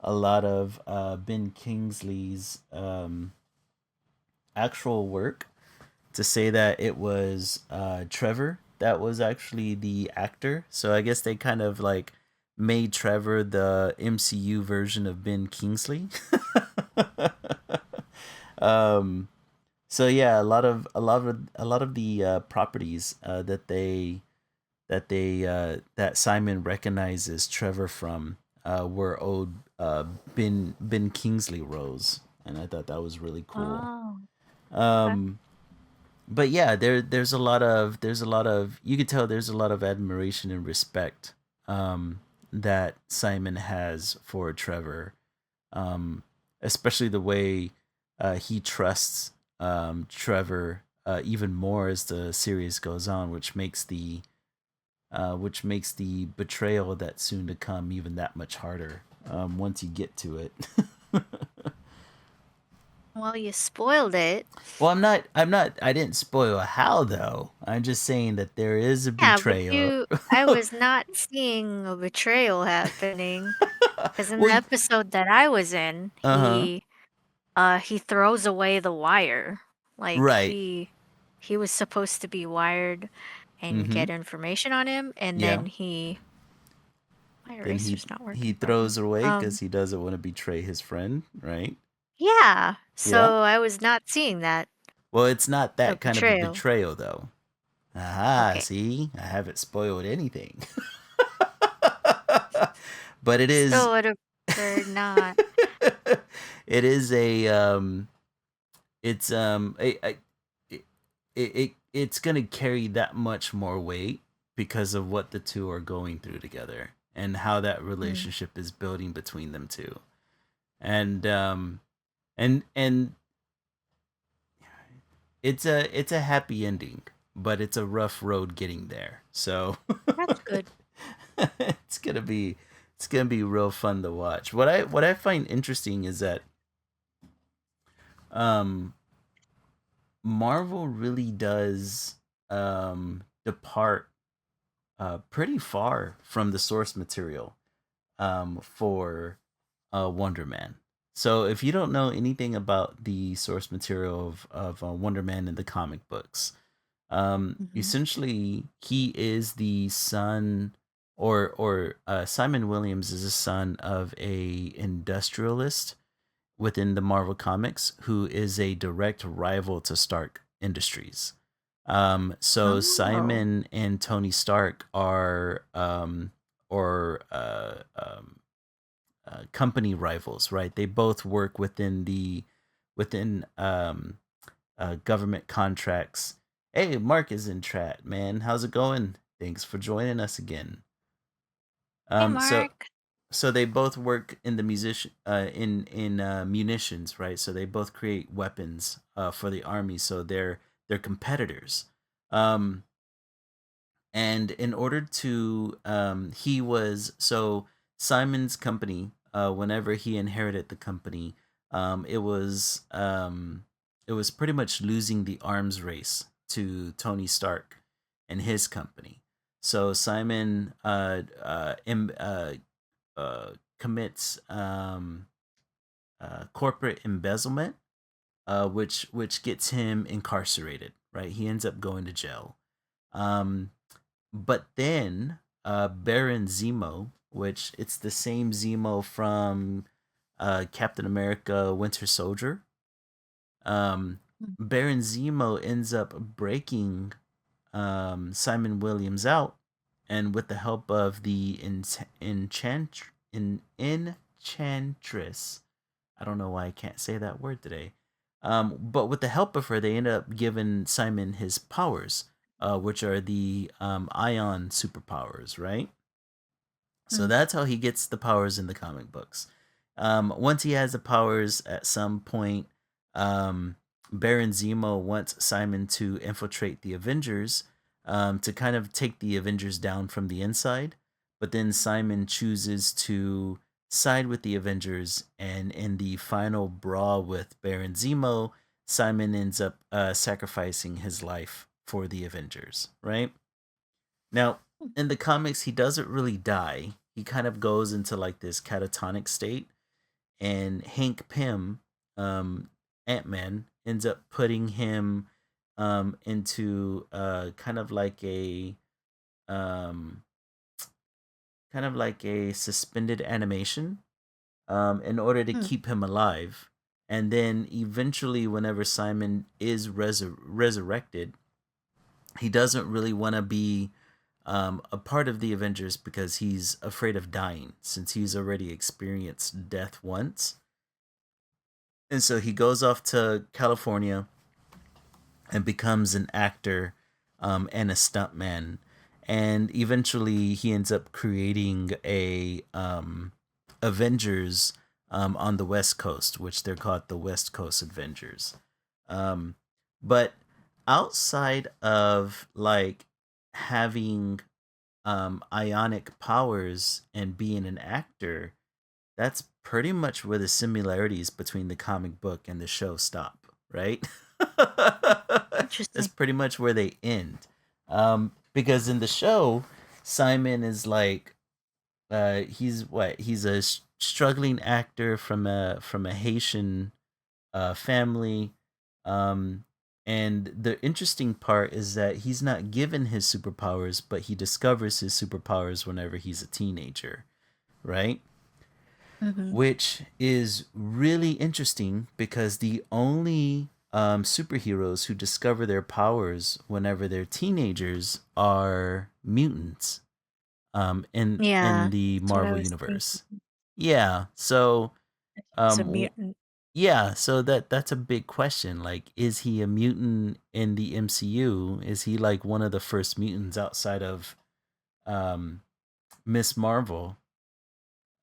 a lot of Ben Kingsley's actual work to say that it was Trevor that was actually the actor. So I guess they kind of like made Trevor the MCU version of Ben Kingsley. um, so yeah, a lot of the properties that Simon recognizes Trevor from were old Ben Kingsley roles, and I thought that was really cool. Oh, okay. Um, but yeah, there's a lot of you could tell there's a lot of admiration and respect that Simon has for Trevor, um, especially the way he trusts Trevor even more as the series goes on, which makes the betrayal that's soon to come even that much harder once you get to it. Well, you spoiled it. Well, I'm not. I didn't spoil how though. I'm just saying that there is a Yeah, but betrayal. I was not seeing a betrayal happening because in the Well, episode that I was in, uh huh. he throws away the wire. Like Right. he was supposed to be wired and Mm-hmm. get information on him, and Yeah. then my Then he eraser's not he working throws properly. her away because he doesn't want to betray his friend. Right. Yeah. Yeah. So I was not seeing that Well, it's not the that kind of a betrayal. betrayal though. Aha. Okay. See, I haven't spoiled anything. But it is. Still would have preferred not. It is a it's it, it's gonna carry that much more weight because of what the two are going through together and how that Mm. relationship is building between them two, and it's a happy ending, but it's a rough road getting there. So That's good. it's gonna be it's gonna be real fun to watch. What I find interesting is that um Marvel really does depart pretty far from the source material for Wonder Man. So if you don't know anything about the source material of Wonder Man in the comic books, Hmm. essentially he is the son, or Simon Williams is the son of a industrialist within the Marvel Comics who is a direct rival to Stark Industries. So Oh. Simon and Tony Stark are or company rivals, right? They both work within government contracts. Hey, Mark is in chat, man. How's it going? Thanks for joining us again. Hey, So Mark. they both work in the musician in munitions, right? So they both create weapons for the army. So they're competitors. Um, And in order to he was so Simon's company, whenever he inherited the company, um it was um it was pretty much losing the arms race to Tony Stark and his company. So Simon commits corporate embezzlement, which gets him incarcerated, right? He ends up going to jail. um but then Baron Zemo, which it's the same Zemo from Captain America Winter Soldier. um Mm. Baron Zemo ends up breaking Simon Williams out, and with the help of the enchantress, I don't know why I can't say that word today. But with the help of her, they end up giving Simon his powers, which are the ion superpowers, right? So Mm. that's how he gets the powers in the comic books. Once he has the powers, at some point, um, Baron Zemo wants Simon to infiltrate the Avengers, to kind of take the Avengers down from the inside. But then Simon chooses to side with the Avengers, and in the final brawl with Baron Zemo, Simon ends up sacrificing his life for the Avengers, right? Now, in the comics, he doesn't really die. He kind of goes into like this catatonic state, and Hank Pym, Ant Man, ends up putting him into um, kind of like a suspended animation, in order to Mm. keep him alive. And then eventually, whenever Simon is resurrected, he doesn't really want to be a part of the Avengers because he's afraid of dying since he's already experienced death once. And so he goes off to California and becomes an actor, and a stuntman. And eventually he ends up creating a Avengers on the West Coast, which they're called the West Coast Avengers. Um, but outside of like having ionic powers and being an actor, that's pretty much where the similarities between the comic book and the show stop, right? That's Interesting. pretty much where they end. Because in the show, Simon is like, he's what? He's a struggling actor from a Haitian family. Um, and the interesting part is that he's not given his superpowers, but he discovers his superpowers whenever he's a teenager, right? Mm-hmm. Which is really interesting because the only superheroes who discover their powers whenever they're teenagers are mutants, in Yeah, the that's what I Marvel was thinking. universe. Yeah, so He's a um, mutant. yeah, so that's a big question. Like, is he a mutant in the MCU? Is he like one of the first mutants outside of um, Miss Marvel?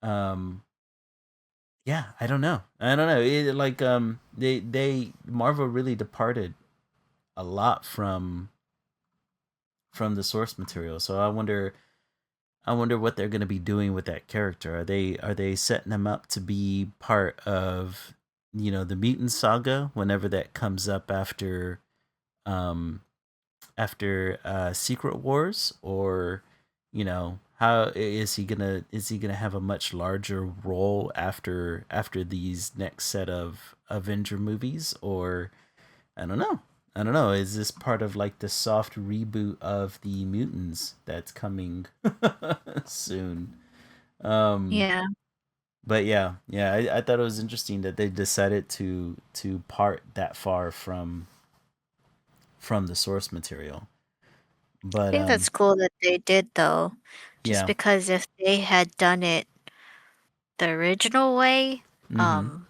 Um, yeah, I don't know. I don't know. They Marvel really departed a lot from the source material. So I wonder what they're going to be doing with that character. Are they setting him up to be part of, the mutant saga whenever that comes up um Secret Wars, or how is he gonna have a much larger role after these next set of Avenger movies? Or I don't know, is this part of like the soft reboot of the mutants that's coming soon? um Yeah. but yeah, I thought it was interesting that they decided to part that far from the source material. I But think that's cool that they did though. Just yeah. because if they had done it the original way, Mm-hmm. um,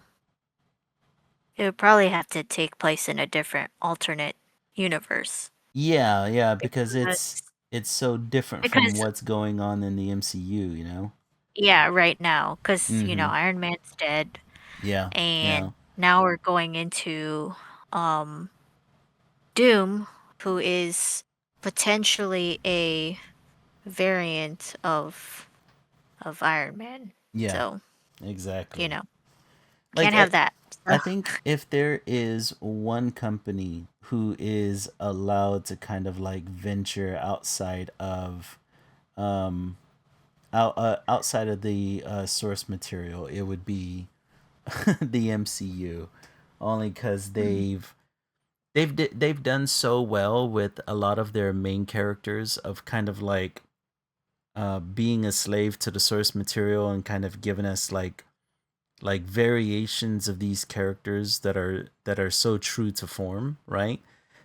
it would probably have to take place in a different alternate universe. Yeah, because it's Because it's so different from because what's going on in the MCU. yeah, right now, because Mm-hmm. Iron Man's dead, Yeah, yeah. and now we're going into um Doom, who is potentially a variant of Iron Man. Yeah, So, you exactly. know, Like can't have that. So, I think if there is one company who is allowed to kind of like venture outside of um outside of the source material, it would be the MCU, only because mm, they've done so well with a lot of their main characters of kind of like being a slave to the source material and kind of giving us like variations of these characters that are so true to form, right?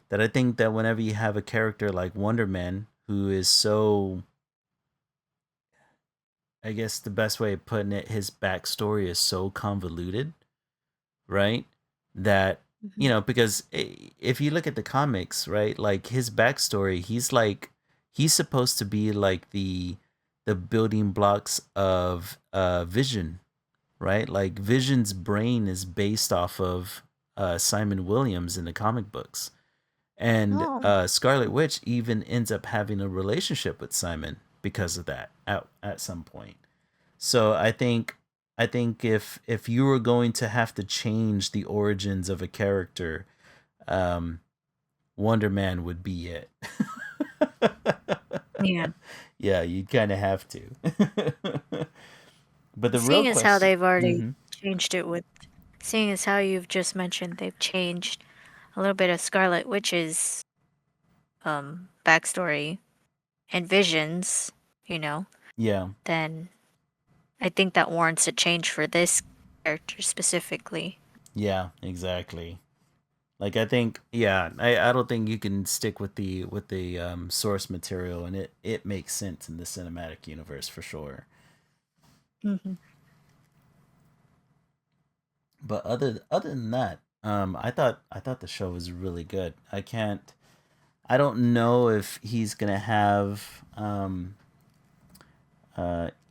That I think that whenever you have a character like Wonder Man who is so, I guess the best way of putting it, his backstory is so convoluted, right? That mhm. because if you look at the comics, right, like his backstory, he's supposed to be like the building blocks of Vision, right? Like Vision's brain is based off of Simon Williams in the comic books, and Oh, Scarlet Witch even ends up having a relationship with Simon because of that at some point. So I think if you were going to have to change the origins of a character, um, Wonder Man would be it. yeah. Yeah, you'd kind of have to. But the real Seeing as how question, they've already mm-hmm. changed it with, seeing as how you've just mentioned they've changed a little bit of Scarlet Witch's backstory and visions, you know, Yeah, then I think that warrants a change for this character specifically. yeah, exactly. Like I think, yeah, I don't think you can stick with the source material, and it makes sense in the cinematic universe for sure. Hmm. But other than that, I thought the show was really good. I don't know if he's gonna have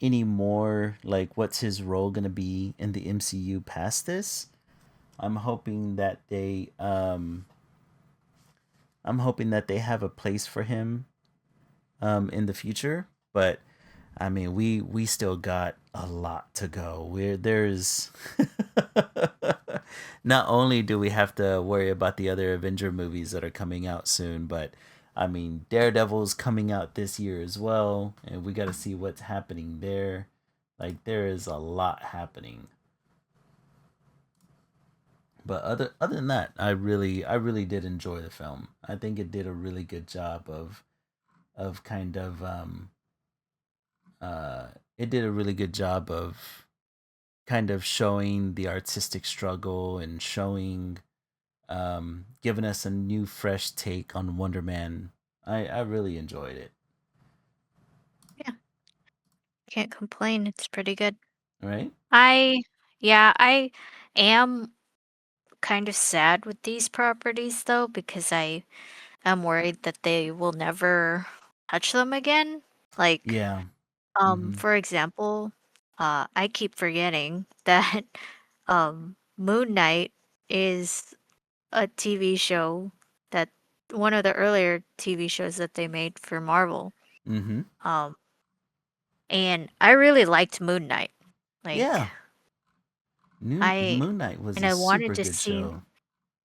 any more, like what's his role gonna be in the MCU past this. I'm hoping that I'm hoping that they have a place for him in the future, but I mean, we still got a lot to go. We're there's not only do we have to worry about the other Avenger movies that are coming out soon, but I mean, Daredevil's coming out this year as well, and we got to see what's happening there. Like there is a lot happening. But other than that, I really did enjoy the film. I think it did a really good job of kind of uh it did a really good job of kind of showing the artistic struggle and showing giving us a new fresh take on Wonder Man. I really enjoyed it. Yeah, can't complain. It's pretty good. Right? I, yeah, I am kind of sad with these properties though because I am worried that they will never touch them again. Like, Yeah. Mhm. for example, I keep forgetting that Moon Knight is a TV show that one of the earlier TV shows that they made for Marvel. Mhm. Um, and I really liked Moon Knight. Like, Yeah. New I Moon Knight was and a I wanted super to good see, show.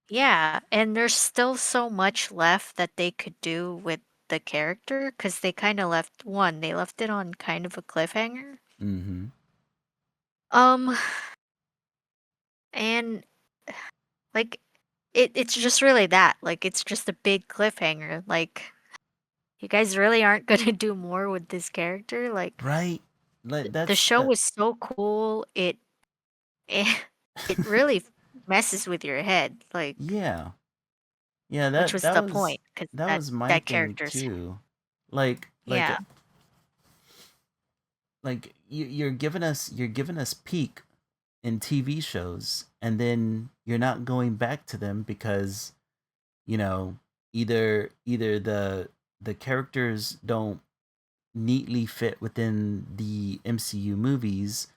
yeah, and there's still so much left that they could do with the character because they kind of left one, they left it on kind of a cliffhanger. Mhm. Um, and like it's just really that. Like it's just a big cliffhanger. Like you guys really aren't gonna do more with this character. Like Right? Like the that's show was so cool. It, it really messes with your head. Like yeah. Yeah, which was the point because that that was my that thing character's too. Like yeah. you're giving us peak in TV shows, and then you're not going back to them because you know either the characters don't neatly fit within the MCU movies,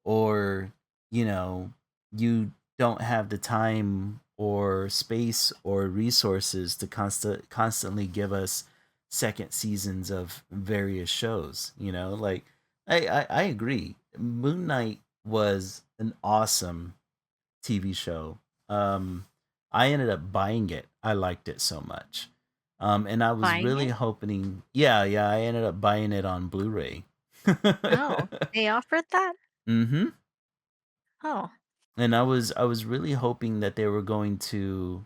or you know you don't have the time or space or resources to constantly give us second seasons of various shows. You know, like I agree. Moon Knight was an awesome TV show. Um, I ended up buying it. I liked it so much. And I was Buying really it? hoping, yeah, I ended up buying it on Blu-ray. Oh, they offered that? Mm-hmm. Oh. And I was really hoping that they were going to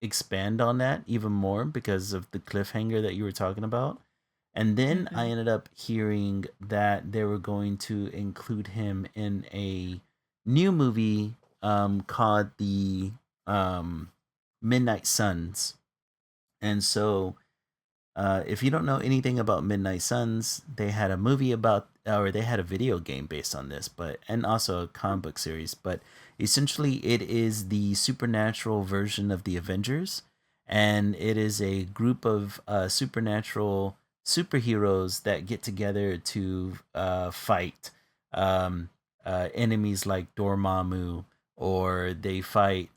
expand on that even more because of the cliffhanger that you were talking about. And then I Mhm. ended up hearing that they were going to include him in a new movie called the um, Midnight Suns. And so if you don't know anything about Midnight Suns, they had a movie about, or they had a video game based on this, but and also a comic book series. But essentially, it is the supernatural version of the Avengers, and it is a group of supernatural superheroes that get together to fight um, enemies like Dormammu, or they fight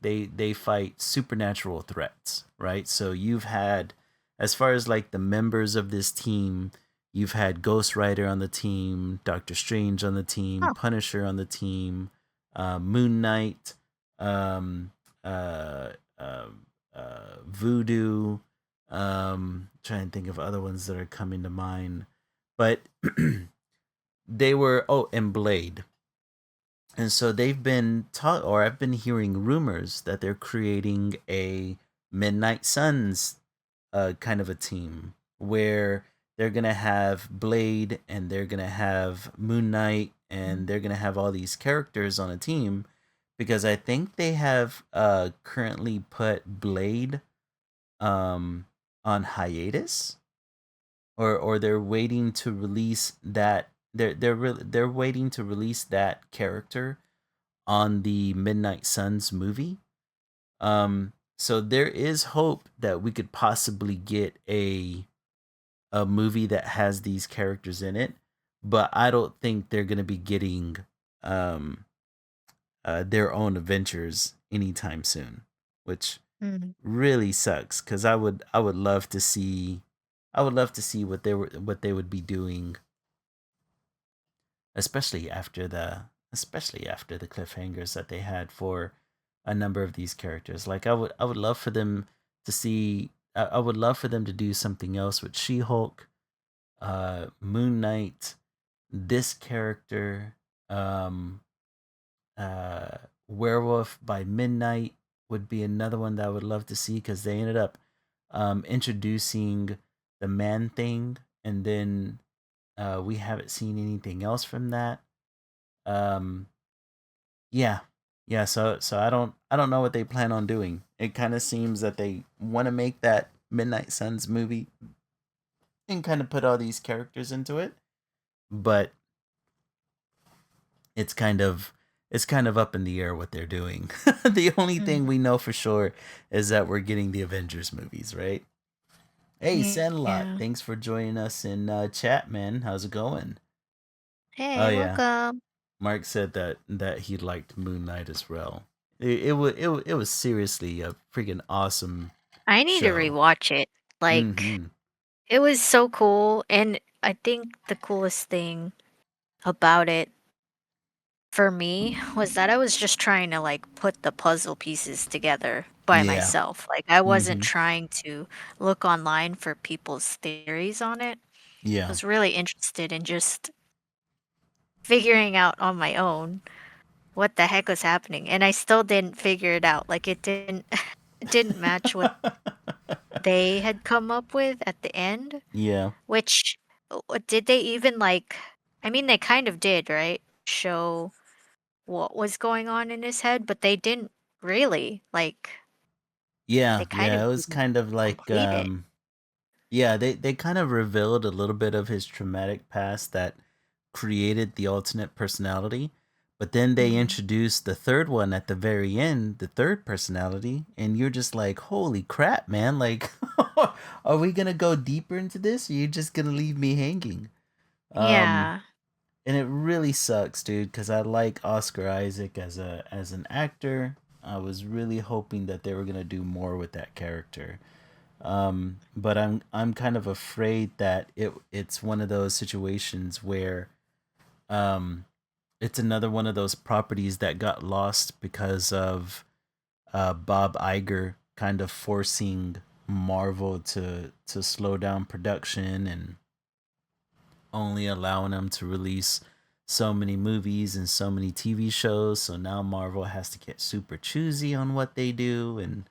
supernatural threats, right? So you've had, as far as like the members of this team, you've had Ghost Rider on the team, Doctor Strange on the team, Oh. Punisher on the team, Moon Knight, um, uh, Voodoo. Trying to think of other ones that are coming to mind, but they were, oh, and Blade. And so they've been taught, or I've been hearing rumors that they're creating a Midnight Suns kind of a team where they're gonna have Blade and they're gonna have Moon Knight and Mm. they're gonna have all these characters on a team, because I think they have currently put Blade on hiatus, or they're waiting to release that, they're waiting to release that character on the Midnight Suns movie. So there is hope that we could possibly get a movie that has these characters in it, but I don't think they're gonna be getting um their own adventures anytime soon, which Mm. really sucks because I would love to see, I would love to see what they would be doing, especially after the cliffhangers that they had for a number of these characters. Like I would love for them to see, I would love for them to do something else with She-Hulk, Moon Knight, this character, um, uh, Werewolf by Midnight would be another one that I would love to see, because they ended up introducing the Man Thing, and then we haven't seen anything else from that. Um, yeah, yeah. So I don't know what they plan on doing. It kind of seems that they want to make that Midnight Suns movie and kind of put all these characters into it, but it's kind of it's kind of up in the air what they're doing. The only thing Mm. we know for sure is that we're getting the Avengers movies, right? Hey, Sandlot, Yeah. thanks for joining us in chat, man. How's it going? Oh Hey, yeah, welcome. Mark said that he liked Moon Knight as well. It was seriously a freaking awesome I need to show. rewatch it. Like, Mm-hmm. it was so cool, and I think the coolest thing about it for me was that I was just trying to like put the puzzle pieces together by Yeah. myself. Like, I wasn't Mm-hmm. trying to look online for people's theories on it. I Yeah. was really interested in just figuring out on my own what the heck was happening, and I still didn't figure it out. Like, it didn't it didn't match what they had come up with at the end, Yeah. which did they even like, I mean, they kind of did, right? Show what was going on in his head, but they didn't really. Like, they Yeah. kind Yeah. of It was didn't kind of like complete it. yeah, they kind of revealed a little bit of his traumatic past that created the alternate personality. But then they Mhm. introduced the third one at the very end, the third personality, and you're just like, holy crap, man. Like, are we gonna go deeper into this, or are you just gonna leave me hanging? Um, Yeah. and it really sucks, dude, because I like Oscar Isaac as an actor. I was really hoping that they were gonna do more with that character. But I'm kind of afraid that it's one of those situations where um, it's another one of those properties that got lost because of Bob Iger kind of forcing Marvel to slow down production and only allowing them to release so many movies and so many TV shows. So now Marvel has to get super choosy on what they do, and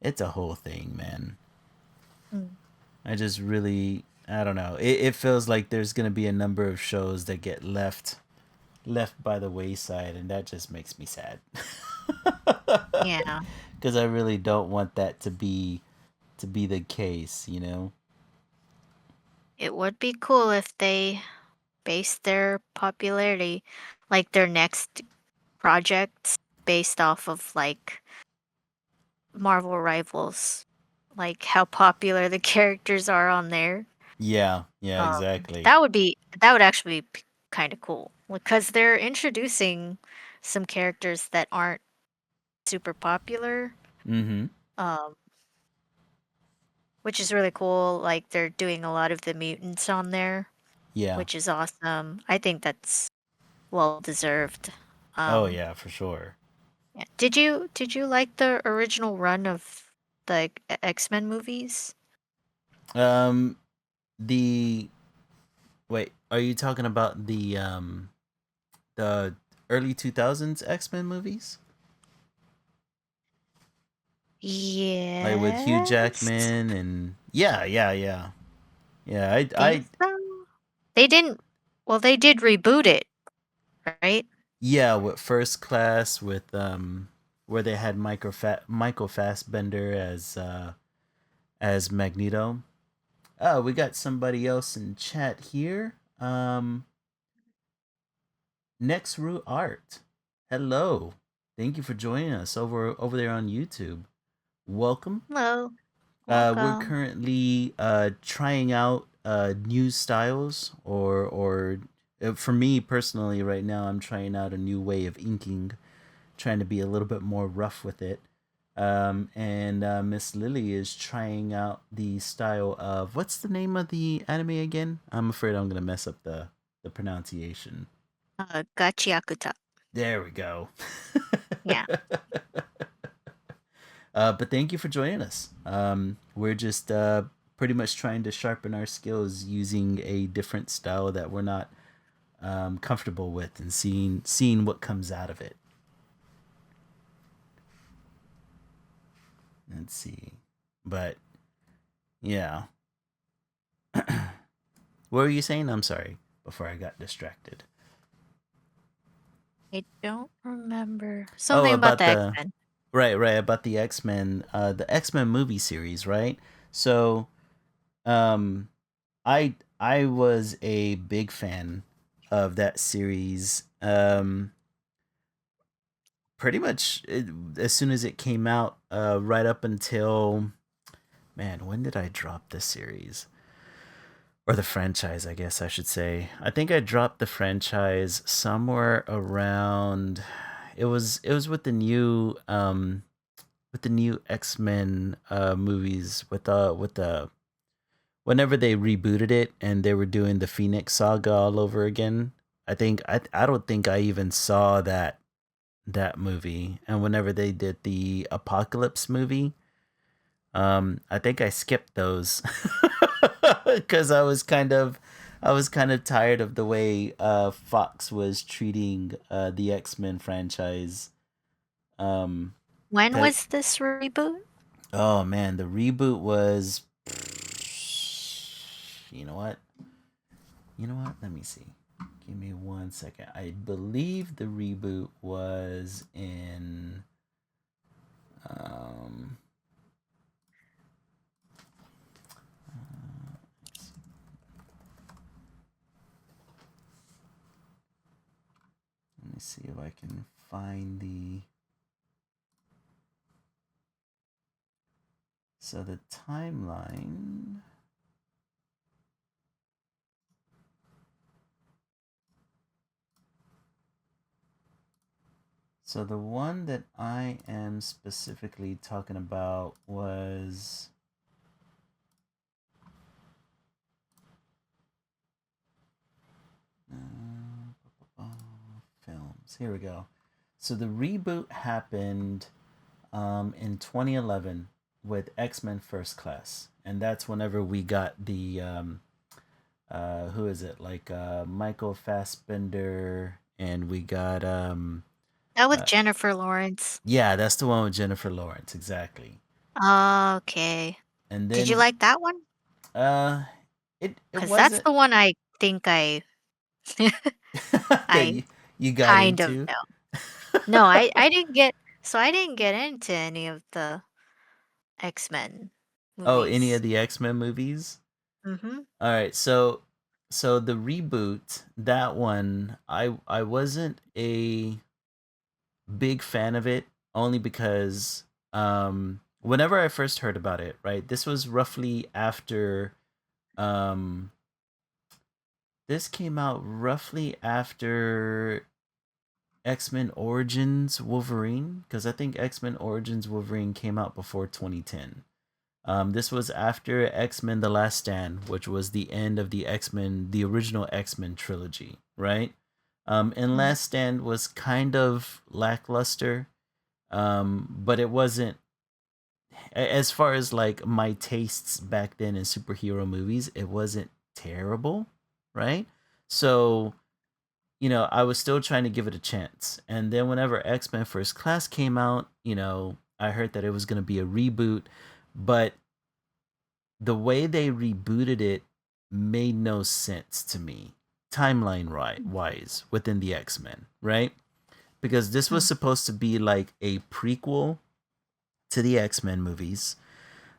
it's a whole thing, man. Mm. I just really, I don't know. It feels like there's gonna be a number of shows that get left by the wayside, and that just makes me sad. Yeah, Because I really don't want that to be the case, you know. it would be cool if they based their popularity, like their next projects, based off of like Marvel Rivals, like how popular the characters are on there. Yeah, yeah, Um, exactly. that would actually be kind of cool because they're introducing some characters that aren't super popular. Mm-hmm. Um, which is really cool. Like they're doing a lot of the mutants on there, Yeah. which is awesome. I think that's well deserved. Oh Um, yeah, for sure. yeah. Did you like the original run of the X-Men movies? Um, the wait, are you talking about the early 2000s X-Men movies? Like with Hugh Yes. Jackman and yeah, yeah, yeah. Yeah, Think so? They didn't. Well, they did reboot it, right? yeah, with First Class with where they had Michael Fassbender as Magneto. Oh, we got somebody else in chat here. Next Root Art. Hello. Thank you for joining us over there on YouTube. Welcome. Hello, We're welcome. currently trying out new styles, or for me personally, right now, I'm trying out a new way of inking, trying to be a little bit more rough with it. And Miss Lily is trying out the style of what's the name of the anime again? I'm afraid I'm gonna mess up the pronunciation. Gachiakuta. There we go. Yeah. But thank you for joining us. We're just pretty much trying to sharpen our skills using a different style that we're not comfortable with, and seeing what comes out of it. Let's see. But yeah, what were you saying? I'm sorry. Before I got distracted. I don't remember. Oh, Something about about the the X-Men. right, about the X Men movie series, right? So, um, I was a big fan of that series. Pretty much as soon as it came out, right up until man, when did I drop the series or the franchise? I guess I should say. I think I dropped the franchise somewhere around. It was with the new X Men movies with the whenever they rebooted it and they were doing the Phoenix Saga all over again. I don't think I even saw that movie. And whenever they did the Apocalypse movie, I think I skipped those because I was kind of tired of the way Fox was treating the X Men franchise. Um, When that was this reboot? oh man, the reboot was. You know what? You know what? Let me see. Give me 1 second. I believe the reboot was in. Um, let me see if I can find the. So the timeline. So the one that I am specifically talking about was So here we go. So the reboot happened in 2011 with X Men First Class, and that's whenever we got the who is it, like Michael Fassbender, and we got That with uh, Jennifer Lawrence. yeah, that's the one with Jennifer Lawrence, exactly. Okay. And Did you then like that one? uh it Because that's wasn't the one I think I that I you got kind of into. know. No, I didn't get so I didn't get into any of the X-Men Oh, any of movies. the X-Men movies? Mhm. All right, so the reboot, that one, I wasn't a big fan of it, only because whenever I first heard about it, right? This was roughly after um this came out roughly after X-Men Origins Wolverine, because I think X-Men Origins Wolverine came out before 2010. This was after X-Men: The Last Stand, which was the end of the X-Men, the original X-Men trilogy, right? And Mm. Last Stand was kind of lackluster, but it wasn't, as far as like my tastes back then in superhero movies, it wasn't terrible, right? So, I was still trying to give it a chance. And then whenever X Men First Class came out, I heard that it was going to be a reboot, but the way they rebooted it made no sense to me, timeline wise, within the X Men, right? Because this was Mm. supposed to be like a prequel to the X Men movies,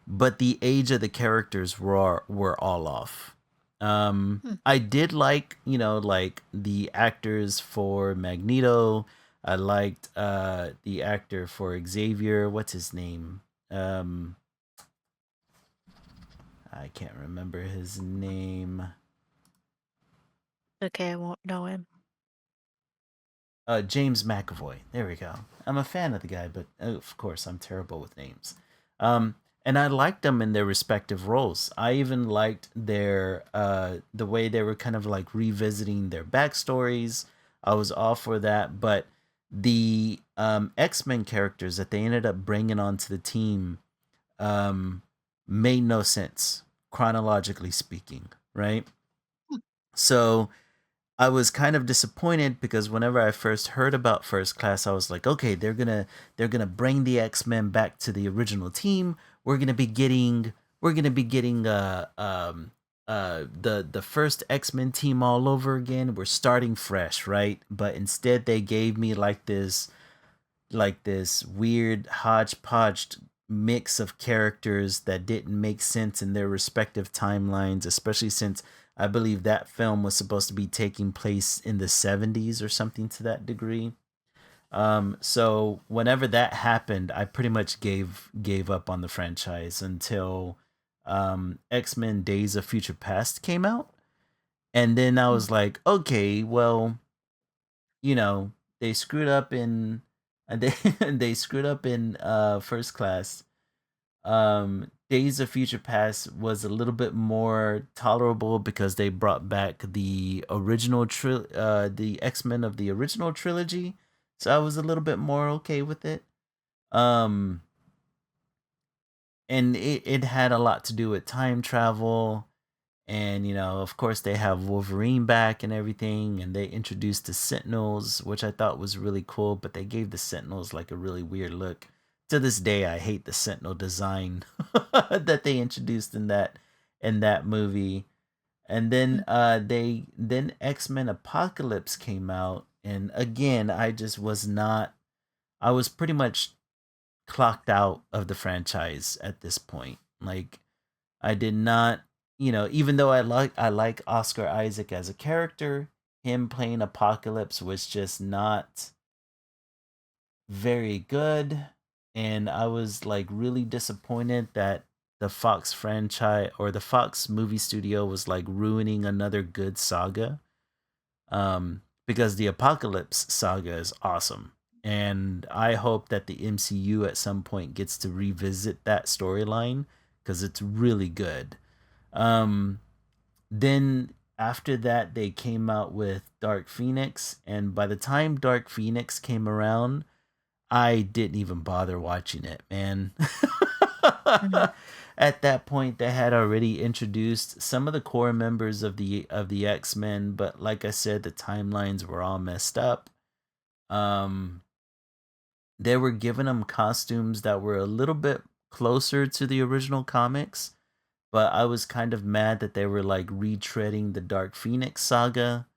but the age of the characters were all off. Mm. I did like, like the actors for Magneto. I liked the actor for Xavier. What's his name? I can't remember his name. Okay, I won't know him. James McAvoy. There we go. I'm a fan of the guy, but of course I'm terrible with names. Um, and I liked them in their respective roles. I even liked their the way they were kind of like revisiting their backstories. I was all for that, but the X-Men characters that they ended up bringing onto the team um, made no sense chronologically speaking, right? Mm. So I was kind of disappointed because whenever I first heard about First Class, I was like, okay, they're gonna bring the X-Men back to the original team. We're gonna be getting the first X-Men team all over again. We're starting fresh, right? But instead they gave me like this weird hodgepodge mix of characters that didn't make sense in their respective timelines, especially since I believe that film was supposed to be taking place in the 70s or something to that degree. So whenever that happened, I pretty much gave up on the franchise until X-Men Days of Future Past came out. And then I Mm. was like, okay, well, you know, they screwed up in they they screwed up in First Class. Days of Future Past was a little bit more tolerable because they brought back the the X-Men of the original trilogy. So I was a little bit more okay with it. Um and it had a lot to do with time travel, and of course they have Wolverine back and everything, and they introduced the Sentinels, which I thought was really cool, but they gave the Sentinels like a really weird look. To this day I hate the Sentinel design that they introduced in that movie. And then Mm. then X-Men Apocalypse came out, and again I just was not, I was pretty much clocked out of the franchise at this point. Like, I did not, even though I like Oscar Isaac as a character, him playing Apocalypse was just not very good, and I was like really disappointed that the Fox franchise or the Fox movie studio was like ruining another good saga. Because the Apocalypse saga is awesome. And I hope that the MCU at some point gets to revisit that storyline because it's really good. Um, then after that they came out with Dark Phoenix, and by the time Dark Phoenix came around, I didn't even bother watching it, man. Mhm. At that point, they had already introduced some of the core members of the X-Men, but like I said, the timelines were all messed up. Um, they were giving them costumes that were a little bit closer to the original comics, but I was kind of mad that they were like retreading the Dark Phoenix saga.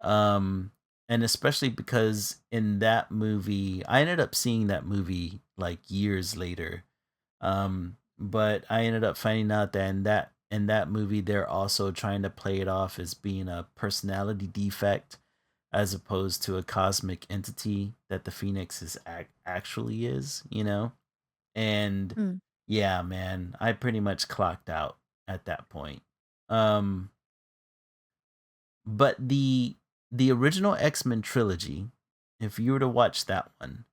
Um, and especially because in that movie, I ended up seeing that movie like years later. But I ended up finding out that in that movie they're also trying to play it off as being a personality defect as opposed to a cosmic entity that the Phoenix actually is, you know? And Mm. yeah, man, I pretty much clocked out at that point. Um, but the original X-Men trilogy, if you were to watch that one,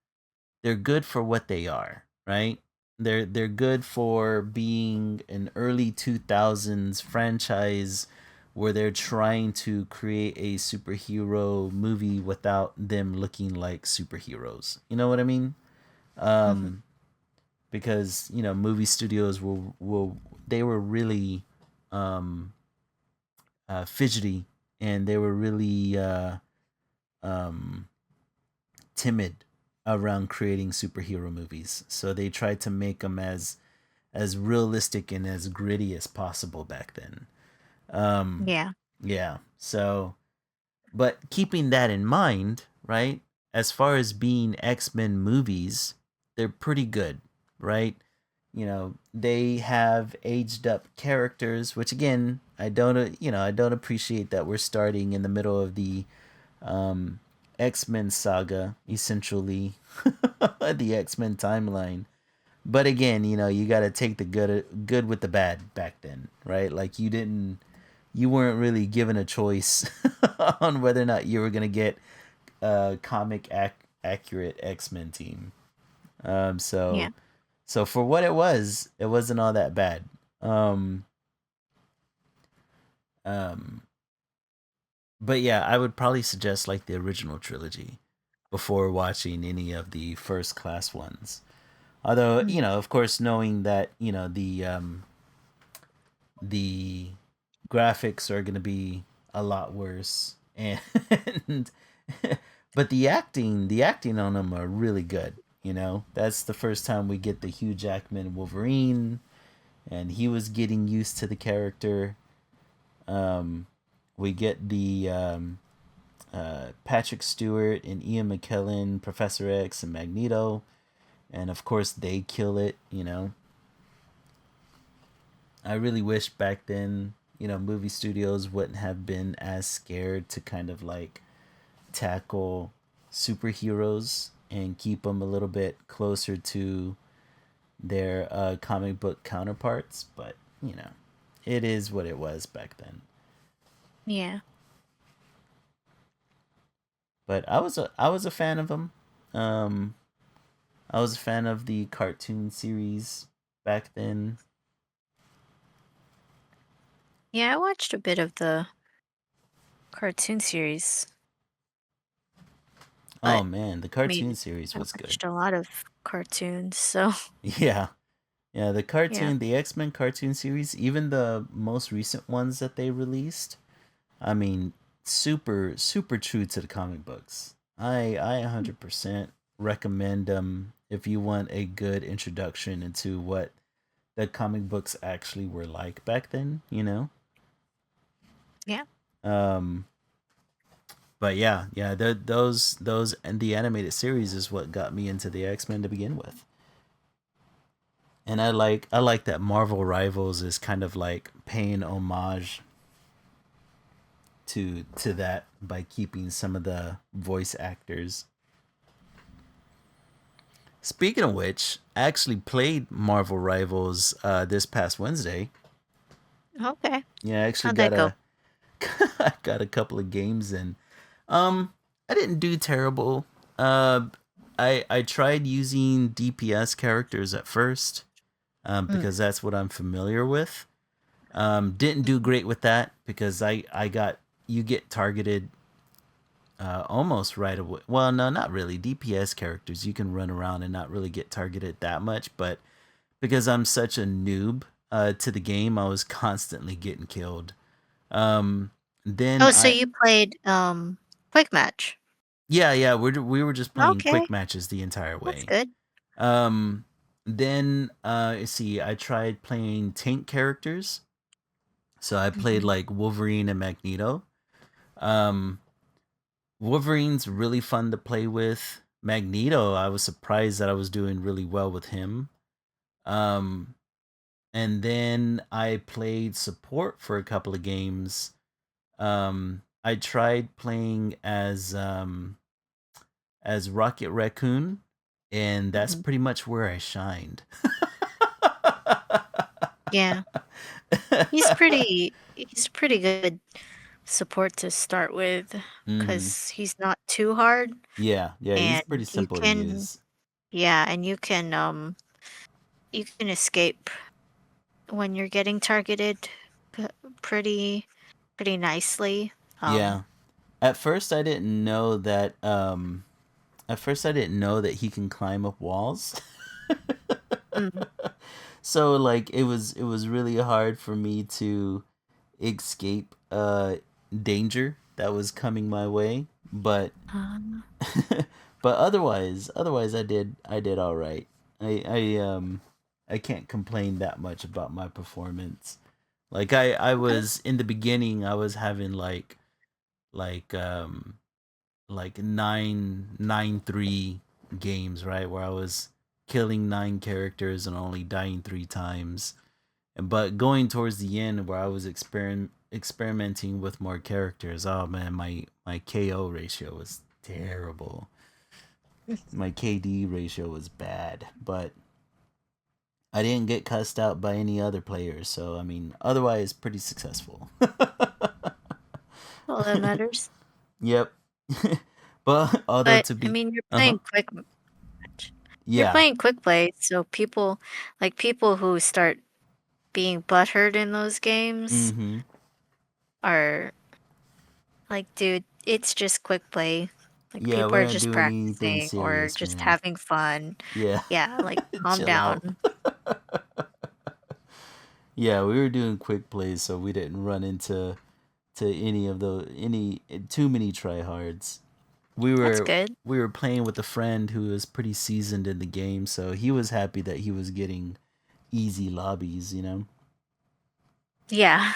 they're good for what they are, right? They're good for being an early 2000s franchise where they're trying to create a superhero movie without them looking like superheroes. You know what I mean? Mhm. Um, because movie studios will they were really um, fidgety, and they were really um, timid around creating superhero movies. So they tried to make them as realistic and as gritty as possible back then. Um, Yeah. yeah. So, but keeping that in mind, right? As far as being X-Men movies, they're pretty good, right? They have aged up characters, which again, I don't appreciate that we're starting in the middle of the um, X-Men saga, essentially, the X-Men timeline. But again, you got to take the good with the bad back then, right? Like you weren't really given a choice on whether or not you were gonna get a accurate X-Men team. Um, Yeah. so so for what it wasn't all that bad. Um, um, but yeah, I would probably suggest like the original trilogy before watching any of the first class ones. Although, Mm. of course, knowing that, the graphics are going to be a lot worse, and but the acting on them are really good. That's the first time we get the Hugh Jackman Wolverine, and he was getting used to the character. Um, we get the Patrick Stewart and Ian McKellen, Professor X, and Magneto, and of course they kill it. I really wish back then, movie studios wouldn't have been as scared to kind of like tackle superheroes and keep them a little bit closer to their comic book counterparts. But, it is what it was back then. Yeah. But I was a fan of them. Um, I was a fan of the cartoon series back then. Yeah, I watched a bit of the cartoon series, Oh but man, the I mean, cartoon series I was good. watched a lot of cartoons, so Yeah, yeah, yeah. the X-Men cartoon series, even the most recent ones that they released, I mean, super true to the comic books. I Mm. 100% recommend them if you want a good introduction into what the comic books actually were like back then. Yeah. Um but yeah, those and the animated series is what got me into the X-Men to begin with. And I like that Marvel Rivals is kind of like paying homage to that by keeping some of the voice actors. Speaking of which, I actually played Marvel Rivals this past Wednesday. Okay. Yeah, I actually How'd that got go? a I got a couple of games in. Um, I didn't do terrible. I tried using DPS characters at first, Mm. because that's what I'm familiar with. Didn't do great with that because I got you get targeted almost right away. Well, no, not really. DPS characters you can run around and not really get targeted that much, but because I'm such a noob to the game, I was constantly getting killed. Um, then Oh, so I you played quick match. yeah, we were just playing Okay, quick matches the entire that's way. good. Um, then let's see, I tried playing tank characters. So I played Hmm. like Wolverine and Magneto. Um, Wolverine's really fun to play with. Magneto, I was surprised that I was doing really well with him. Um, and then I played support for a couple of games. I tried playing as Rocket Raccoon, and that's Hmm. pretty much where I shined. Yeah, he's pretty good support to start with Hmm. because he's not too hard, Yeah, he's and pretty you simple to can use. yeah, and you can escape when you're getting targeted p- pretty pretty nicely. Yeah. At first, I didn't know that. At first, I didn't know that he can climb up walls. Mm. So like it was really hard for me to escape danger that was coming my way. But Um, but otherwise I did all right. I can't complain that much about my performance. Like I okay. was in the beginning I was having like like 9-9-3 games, right? Where I was killing 9 characters and only dying 3 times. But going towards the end where I was experimenting with more characters, oh man, my KO ratio was terrible. My KD ratio was bad, but I didn't get cussed out by any other players, so I mean, otherwise pretty successful. All that matters. Yep. But although But to I be mean, you're uh-huh. playing quick match. You're Yeah. playing quick play, so people who start being butthurt in those games Mhm. are like, dude, it's just quick play. Like Yeah, people we're are not just doing anything practicing or serious, just man. having fun. Yeah. Yeah, like calm Chill out. down. Yeah, we were doing quick plays so we didn't run into to any too many tryhards. We That's were good. we were playing with a friend who was pretty seasoned in the game, so he was happy that he was getting easy lobbies, you know? Yeah,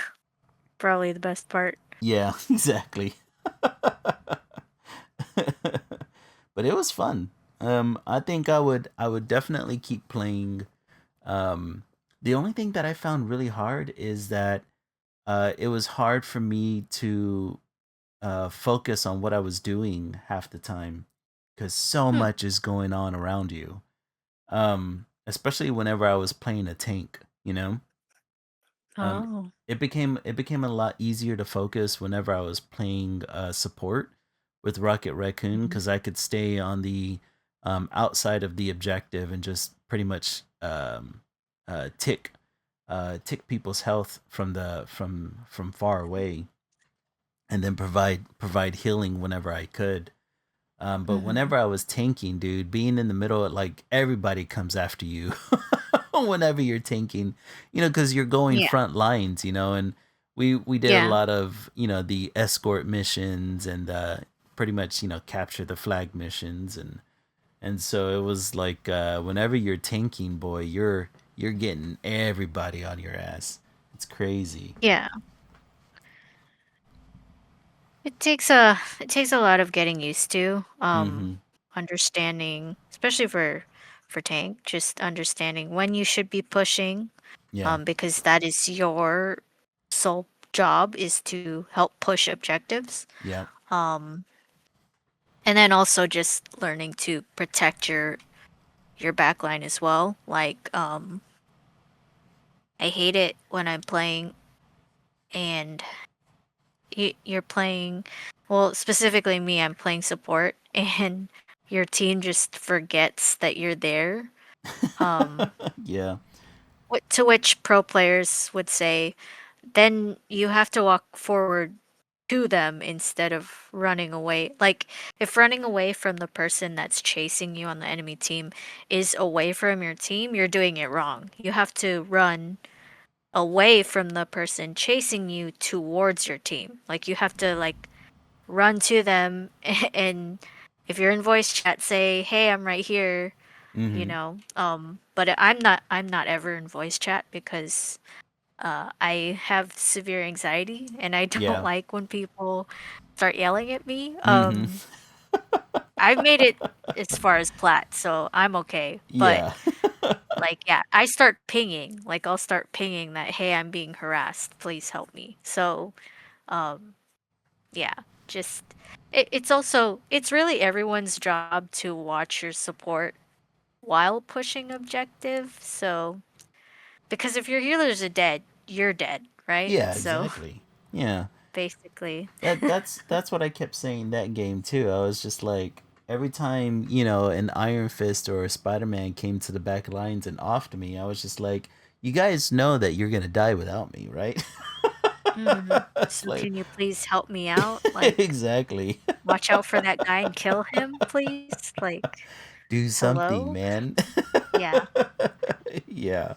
probably the best part. Yeah, exactly. But it was fun. I think I would definitely keep playing. The only thing that I found really hard is that it was hard for me to focus on what I was doing half the time because so Hmm. much is going on around you. Especially whenever I was playing a tank, you know. Um, Oh. it became a lot easier to focus whenever I was playing support with Rocket Raccoon Mhm. because I could stay on the outside of the objective and just pretty much tick tick people's health from far away, and then provide healing whenever I could. But Mhm. whenever I was tanking, dude, being in the middle, like everybody comes after you whenever you're tanking, because you're going Yeah. front lines, and we did a Yeah. lot of the escort missions and pretty much capture the flag missions, and so it was like whenever you're tanking, boy, you're getting everybody on your ass. It's crazy. Yeah. It takes a lot of getting used to. Mm-hmm. Understanding, especially for tank, just understanding when you should be pushing, Yeah. because that is your sole job is to help push objectives. Yep. Um, and then also just learning to protect your backline as well. Like, I hate it when I'm playing and you're playing, well, specifically me, I'm playing support, and your team just forgets that you're there. Um, Yeah. to which pro players would say, then you have to walk forward to them instead of running away. Like, if running away from the person that's chasing you on the enemy team is away from your team, you're doing it wrong. You have to run away from the person chasing you towards your team. Like, you have to, like, run to them and if you're in voice chat, say, "Hey, I'm right here," you Mm-hmm. know. But I'm not ever in voice chat because I have severe anxiety and I don't Yeah. like when people start yelling at me. Mm-hmm. I've made it as far as plat, so I'm okay. But Yeah. like, yeah, I start pinging. Like, I'll start pinging that, "Hey, I'm being harassed. Please help me." So, um, yeah, just it's really everyone's job to watch your support while pushing objective. So, because if your healers are dead, you're dead, right? Yeah, So, exactly. Yeah. basically. That's what I kept saying that game too. I was just like every time, an Iron Fist or a Spider-Man came to the back lines and offed me, I was just like, you guys know that you're gonna die without me, right? It's So like can you please help me out? Like, exactly. watch out for that guy and kill him, please? Like, Do something, hello? man. Yeah. Yeah.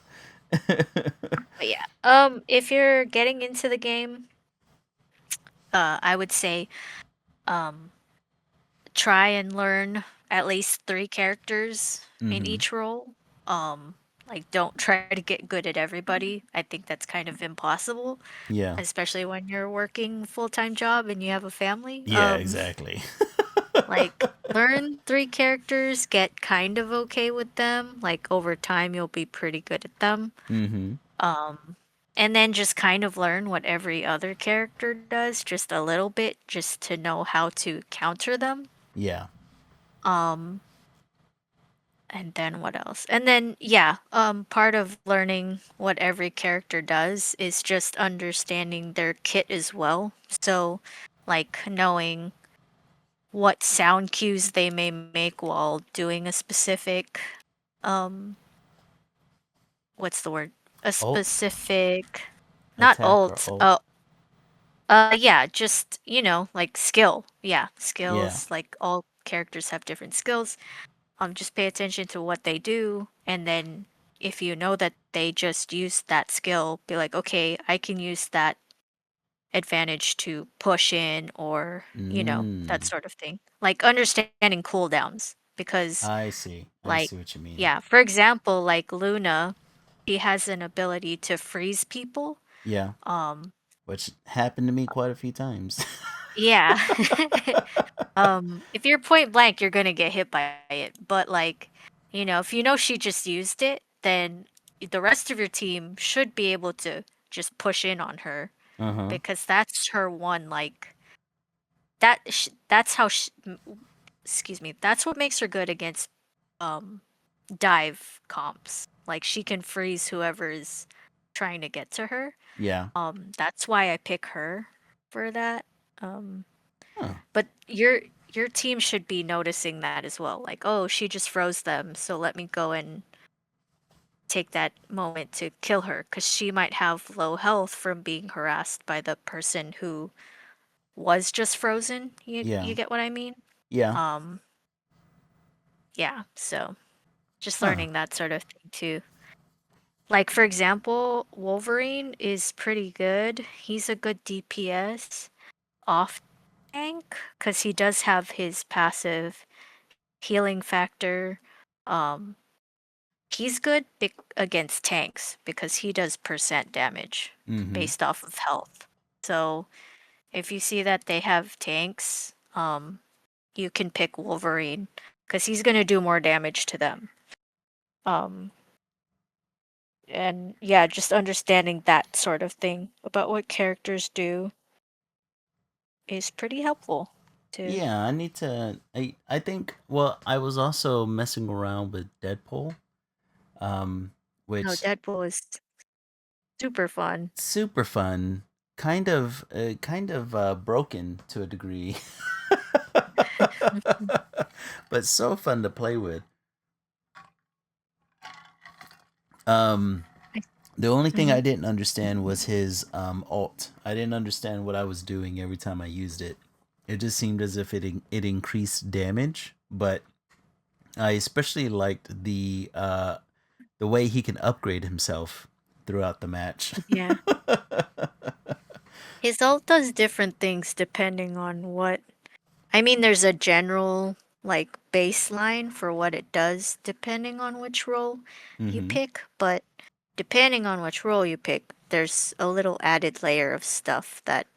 But yeah. If you're getting into the game, I would say, um, try and learn at least 3 characters in Mhm. each role. Um, like, don't try to get good at everybody. I think that's kind of impossible, Yeah. especially when you're working full-time job and you have a family. Yeah, exactly. Like, learn 3 characters, get kind of okay with them, like, over time, you'll be pretty good at them. Mhm. Um, and then just kind of learn what every other character does, just a little bit, just to know how to counter them. Yeah. Um, and then what else? And then, yeah, part of learning what every character does is just understanding their kit as well. So, like, knowing what sound cues they may make while doing a specific um what's the word, a Alt, specific, not attack or alt, alt. yeah, just, like, skill. Yeah, Yeah. skills. Like, all characters have different skills. Just pay attention to what they do, and then if you know that they just use that skill, be like, okay, I can use that advantage to push in, or that Mm. sort of thing. Like, understanding cooldowns, because, I see. I like, see what you mean. yeah, for example, like Luna, she has an ability to freeze people. Yeah. um Which happened to me quite a few times. yeah. If you're point blank, you're gonna get hit by it, but, like, if you know she just used it, then the rest of your team should be able to just push in on her, Uh-huh. because that's her one, like, that's how excuse me, that's what makes her good against um dive comps. Like, she can freeze whoever is trying to get to her. Yeah. That's why I pick her for that. Um Huh. but your team should be noticing that as well. Like, oh, she just froze them, so let me go and take that moment to kill her, because she might have low health from being harassed by the person who was just frozen. You Yeah. get what I mean? Yeah. Um, yeah, so just Huh. learning that sort of thing too. Like, for example, Wolverine is pretty good. He's a good DPS off tank, because he does have his passive healing factor. Um, he's good against tanks because he does percent damage Mm-hmm. based off of health. So if you see that they have tanks, you can pick Wolverine because he's gonna do more damage to them. Um, and yeah, just understanding that sort of thing about what characters do is pretty helpful too. Yeah, I need to I think well, I was also messing around with Deadpool. Um No, which Deadpool is super fun. super fun, kind of broken to a degree. But so fun to play with. Um I- The only thing Hmm. I didn't understand was his alt. I didn't understand what I was doing every time I used it. It just seemed as if it increased damage, but I especially liked the way he can upgrade himself throughout the match. Yeah. His ult does different things depending on what. I mean, there's a general like baseline for what it does depending on which role you Mm-hmm. pick, but depending on which role you pick, there's a little added layer of stuff that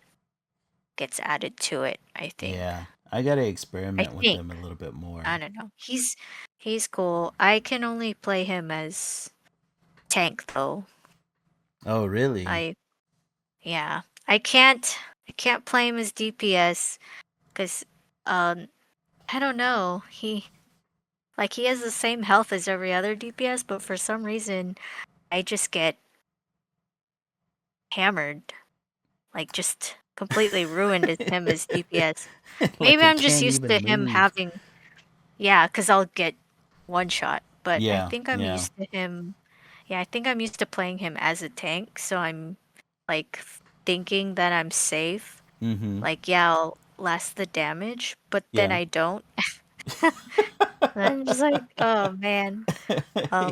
gets added to it, I think. Yeah, I gotta I experiment with think. them a little bit I more. don't know. He's cool. I can only play him as tank though. Oh, really? I yeah. I can't play him as DPS because um I don't know. He has the same health as every other DPS, but for some reason I just get hammered. Like just completely ruined as him as DPS. Maybe Like I I'm just can't used even to him move. having yeah, because I'll get one shot. But I Yeah, think I'm yeah. used to him. Yeah, I think I'm used to playing him as a tank, so I'm like thinking that I'm safe. Mm-hmm. Like, yeah, I'll last the damage, but then Yeah. I don't. And I'm just like, oh man.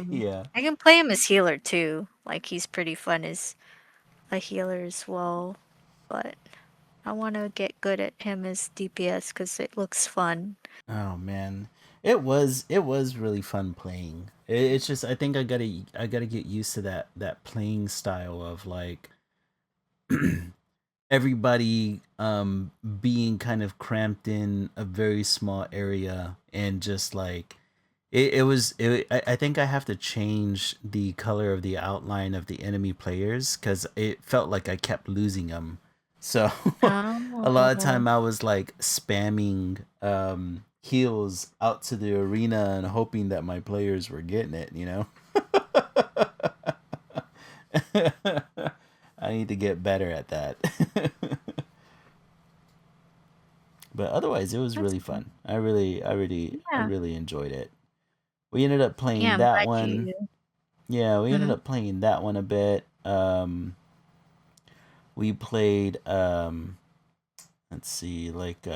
Yeah. I can play him as healer too. Like he's pretty fun as a healer as well. But I want to get good at him as DPS because it looks fun. Oh man, it was really fun playing. It's just I gotta get used to that playing style of like everybody being kind of cramped in a very small area and just like I think I have to change the color of the outline of the enemy players because it felt like I kept losing them. So a lot of Oh, time I was like spamming heals out to the arena and hoping that my players were getting it, you know. I need to get better at that. But otherwise it was that's really cool. fun. I Yeah. really enjoyed it. We ended up Yeah, playing I'm that glad one. you. Yeah, we ended Mhm. up playing that one a bit. We played let's see, like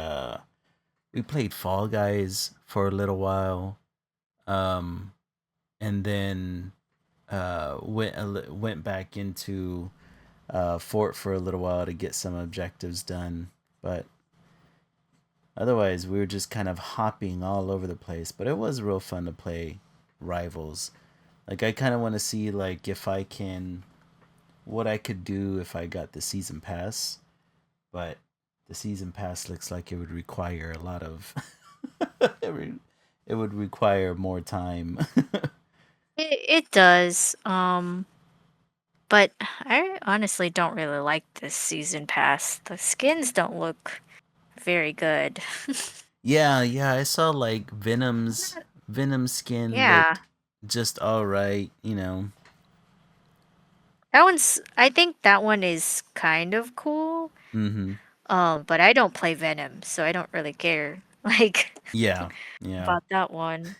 we played Fall Guys for a little while. Um and then went back into Fort for a little while to get some objectives done. But otherwise, we were just kind of hopping all over the place. But it was real fun to play Rivals. Like I kind of want to see like if I can what I could do if I got the season pass, but the season pass looks like it would require a lot of it would require more time. It does. But I honestly don't really like this season pass. The skins don't look very good. Yeah, yeah, I saw like Venom skin Yeah. looked just all right, you know. I think that one is kind of cool. Mhm. But I don't play Venom, so I don't really care like Yeah. Yeah. about that one.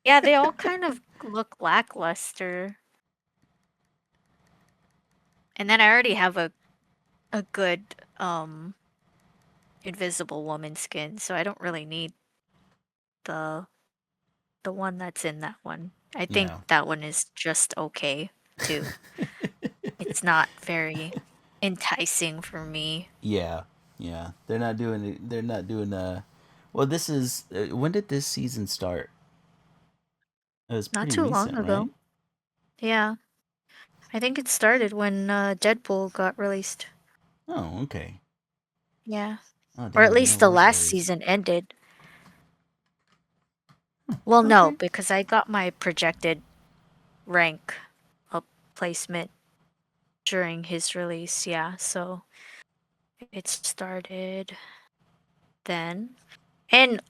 Yeah, they all kind of look lackluster. And then I already have a good Invisible Woman skin, so I don't really need the the one that's in that one. I think Yeah. that one is just okay too. It's not very enticing for me. Yeah. Yeah. They're not doing it. They're not doing well, this is when did this season start? It was Not pretty too long recent, right? ago. Yeah. I think it started when Deadpool got released. Oh, okay. Yeah. Oh, Or at dang, then it least the was last really recent. season ended. Well, no, Okay. because I got my projected rank up placement during his release. Yeah, so it started then. And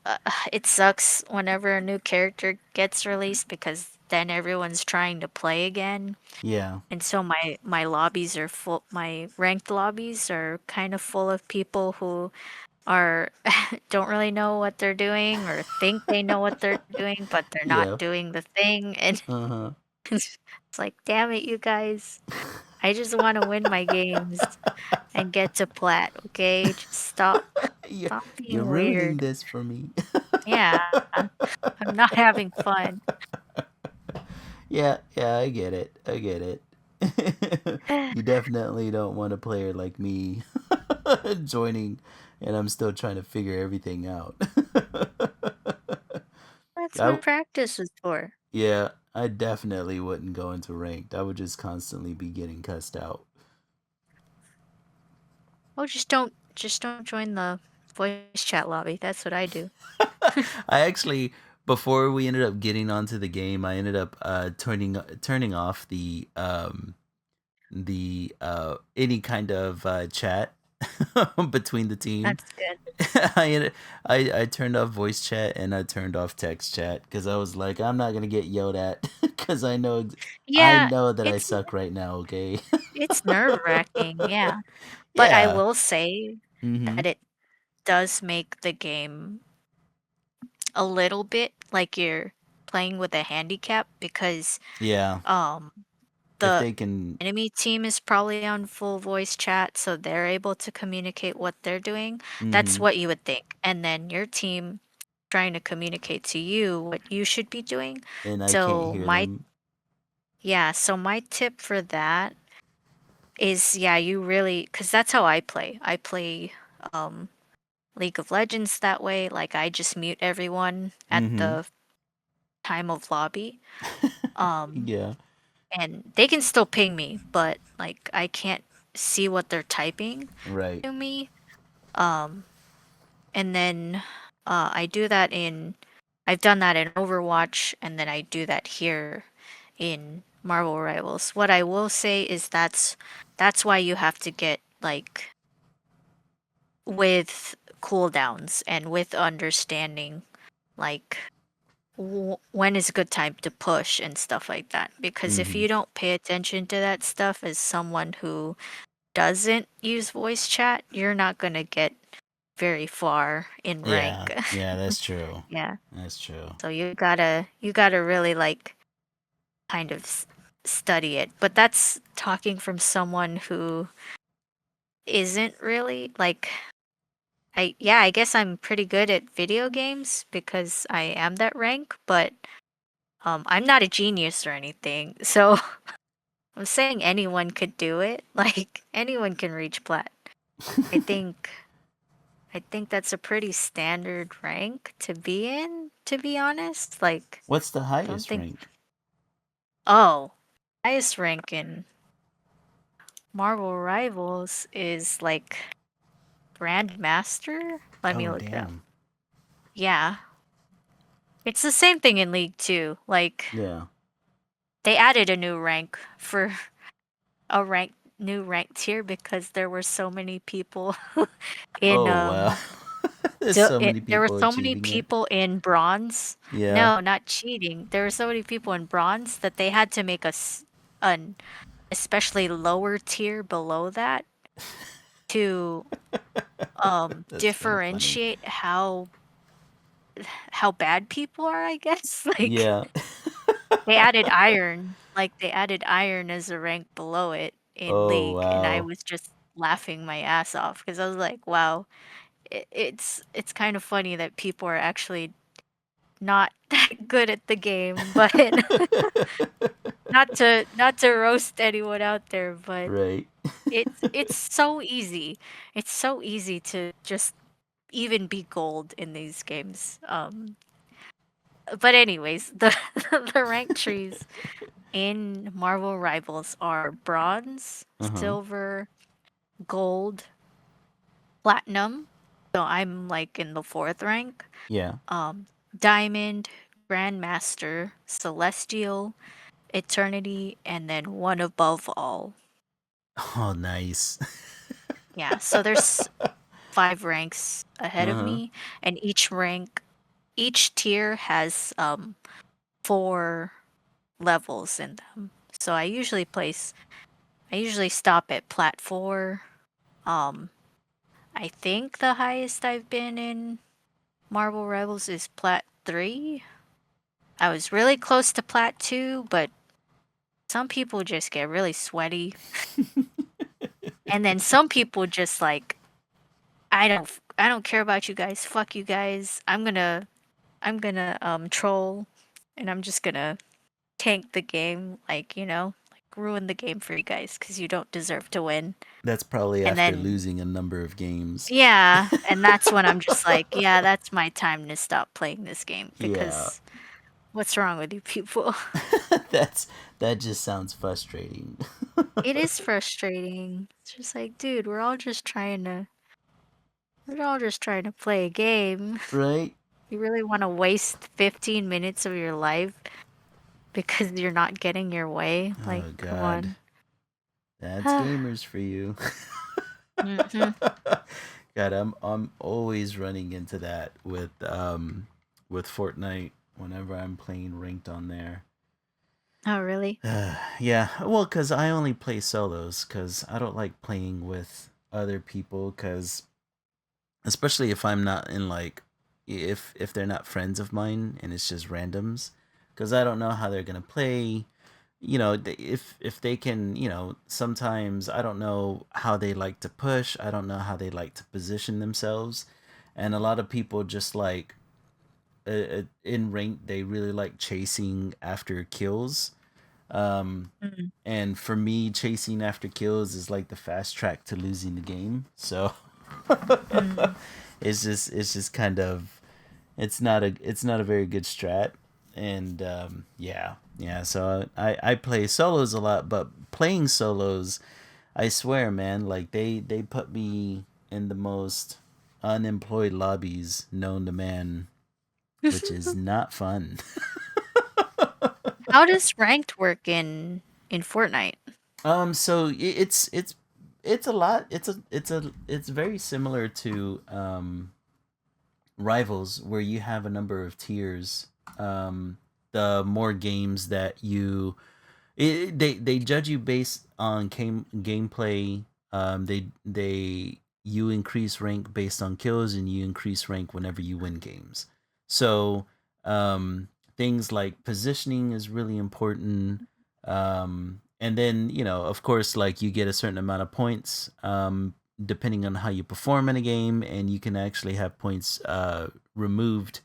it sucks whenever a new character gets released because then everyone's trying to play again. Yeah. And so my lobbies are full, my ranked lobbies are kind of full of people who are don't really know what they're doing or think they know what they're doing, but they're not Yeah. doing the thing and Uh-huh. it's like, damn it, you guys. I just want to win my games and get to plat, okay? Just you're, stop you're being ruining weird. this for me. Yeah, I'm not having fun. Yeah, yeah, I get it. I get it. You definitely don't want a player like me joining and I'm still trying to figure everything out. That's I, what practice is for. yeah, I definitely wouldn't go into ranked. I would just constantly be getting cussed out. Oh, just don't join the voice chat lobby. That's what I do. I actually, before we ended up getting onto the game, I ended up turning off the any kind of chat between the team. That's good. I turned off voice chat and I turned off text chat because I was like, I'm not gonna get yelled at because I Yeah, know that I it's suck right now. Okay. it's nerve-wracking, yeah. But I Yeah. will say Mm-hmm. that it does make the game a little bit like you're playing with a handicap because Yeah. um If the they can. enemy team is probably on full voice chat, so they're able to communicate what they're doing. That's Mm-hmm. what you would think. And then your team trying to communicate to you what you should be doing. And I can't So hear my them. yeah, so my tip for that is yeah, you really cuz that's how I play. I play um League of Legends that way. Like I just mute everyone at Mm-hmm. the time of lobby. Um Yeah. and they can still ping me, but like I can't see what they're typing Right. to me. Um, and then I do that I've done that in Overwatch, and then I do that here in Marvel Rivals. What I will say is that's why you have to get like with cooldowns and with understanding like when is a good time to push and stuff like that. Because if Mm-hmm. you don't pay attention to that stuff as someone who doesn't use voice chat, you're not gonna get very far in Yeah. rank. Yeah. That's true. Yeah. That's true. So you gotta really like kind of study it. But that's talking from someone who isn't really like I guess I'm pretty good at video games because I am that rank, but I'm not a genius or anything. So I'm saying anyone could do it. Like anyone can reach plat. I think I think that's a pretty standard rank to be in, to be honest. Like, What's the I don't highest think. rank? Oh, highest rank in Marvel Rivals is like Grandmaster. Let me Oh, look it up. damn. Yeah. It's the same thing in League 2. Like, Yeah. they added a new rank for a new rank tier because there were so many people in Oh, wow. There's so many there were people so many achieving it. people in bronze. Yeah. No, not cheating. There were so many people in bronze that they had to make an especially lower tier below that to That's kind of funny. differentiate how bad people are, I guess. Like Yeah. they added iron, like they added iron as a rank below it in Oh, League, and I wow. was just laughing my ass off because I was like, wow, it's kind of funny that people are actually not that good at the game, but not to roast anyone out there, but Right. it's so easy. It's so easy to just even be gold in these games. But anyways, the the rank trees in Marvel Rivals are bronze, Uh-huh. silver, gold, platinum. So I'm like in the fourth rank. Yeah. Um, diamond, grandmaster, celestial, eternity, and then one above all. Oh, nice. Yeah, so there's 5 ranks ahead of Uh-huh. me, and each tier has 4 levels in them. So I usually stop at plat 4. Um I think the highest I've been in Marvel Rivals is plat 3. I was really close to plat 2, but some people just get really sweaty, and then some people just like, I don't care about you guys. Fuck you guys. I'm gonna troll, and I'm just gonna tank the game, like, like ruin the game for you guys because you don't deserve to win. That's probably And after then losing a number of games. yeah, and that's when I'm just like, yeah, that's my time to stop playing this game Yeah. because what's wrong with you people? That's that just sounds frustrating. It is frustrating. It's just like, dude, we're all just trying to play a game. Right? You really want to waste 15 minutes of your life because you're not getting your way? Like, Oh come god. on. That's gamers for you. hmm God, I'm always running into that with Fortnite whenever I'm playing ranked on there. Oh, really? Yeah, well, cause I only play solos, cause I don't like playing with other people, cause especially if I'm not in like if they're not friends of mine and it's just randoms, cause I don't know how they're gonna play. If they can, sometimes I don't know how they like to push. I don't know how they like to position themselves, and a lot of people just like in rank they really like chasing after kills. Um, Mm. and for me, chasing after kills is like the fast track to losing the game. So Mm. it's just kind of it's not a very good strat. And yeah. So I play solos a lot, but playing solos, I swear, man, like they put me in the most unemployed lobbies known to man, which is not fun. How does ranked work in Fortnite? So it's a lot. It's very similar to Rivals, where you have a number of tiers. The more games that they judge you based on gameplay. They you increase rank based on kills, and you increase rank whenever you win games. So things like positioning is really important. And then of course, like you get a certain amount of points depending on how you perform in a game, and you can actually have points removed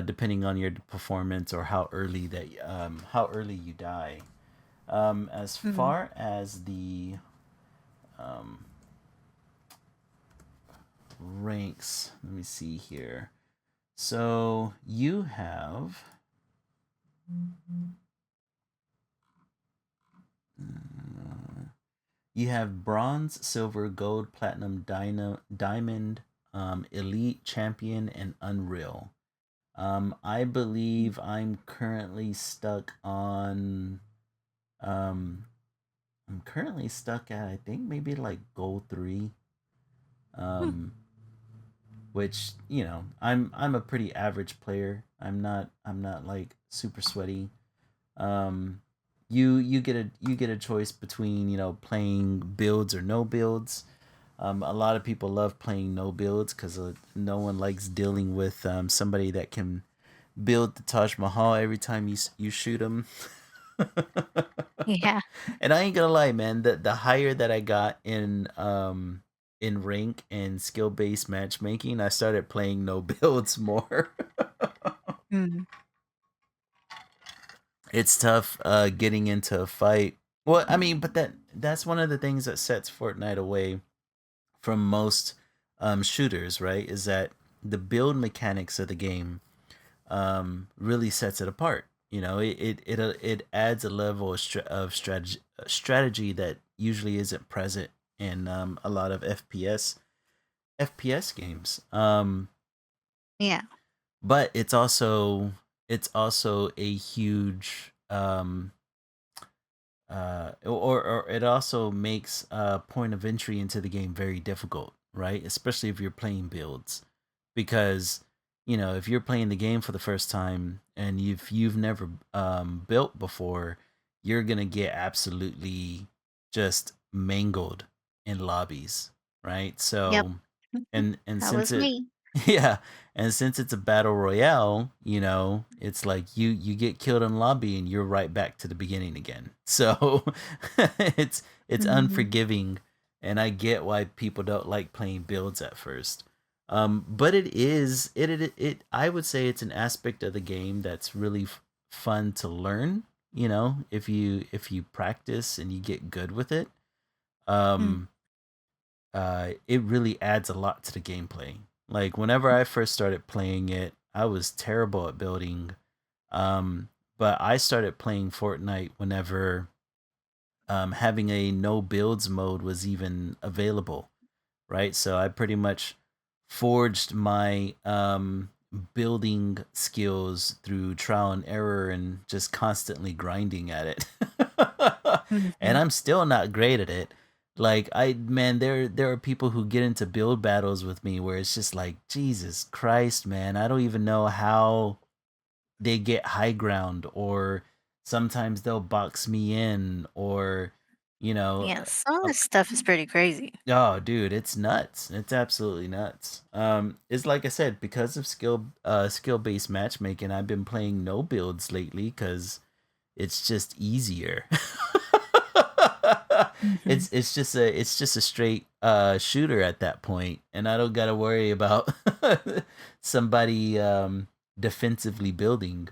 depending on your performance or how early you die. As Mm. far as the um, ranks, let me see here. So you have bronze, silver, gold, platinum, diamond, elite, champion, and unreal. I believe I'm currently stuck on. Um, I'm currently stuck at, I think, maybe like goal 3. Hmm. Um, which I'm a pretty average player. I'm not like super sweaty. Um, you get a choice between playing builds or no builds. A lot of people love playing no builds because no one likes dealing with somebody that can build the Taj Mahal every time you shoot them. Yeah. And I ain't gonna lie, man. The higher that I got in rank and skill based matchmaking, I started playing no builds more. Mm. It's tough getting into a fight. Well, I mean, but that's one of the things that sets Fortnite away from most shooters, right? Is that the build mechanics of the game really sets it apart. It adds a level of strategy that usually isn't present in a lot of FPS games. Yeah. But it's also a huge or it also makes point of entry into the game very difficult, right? Especially if you're playing builds, because if you're playing the game for the first time and you've never built before, you're gonna get absolutely just mangled in lobbies, right? Yep. So and That since was it me. yeah, And since it's a battle royale, it's like you get killed in lobby and you're right back to the beginning again. So it's Mhm. unforgiving, and I get why people don't like playing builds at first. But it is it I would say it's an aspect of the game that's really fun to learn. If you practice and you get good with it. Mm. Um, it really adds a lot to the gameplay. Like whenever I first started playing it, I was terrible at building. But I started playing Fortnite whenever having a no builds mode was even available, right? So I pretty much forged my building skills through trial and error and just constantly grinding at it. And Mhm. I'm still not great at it. Like man, there are people who get into build battles with me where it's just like, Jesus Christ, man, I don't even know how they get high ground, or sometimes they'll box me in, or you know Yeah, some of uh, this stuff is pretty crazy. oh dude, it's nuts. It's absolutely nuts. It's like I said, because of skill based matchmaking, I've been playing no builds lately because it's just easier. Mhm. It's just a straight shooter at that point, and I don't gotta worry about somebody defensively building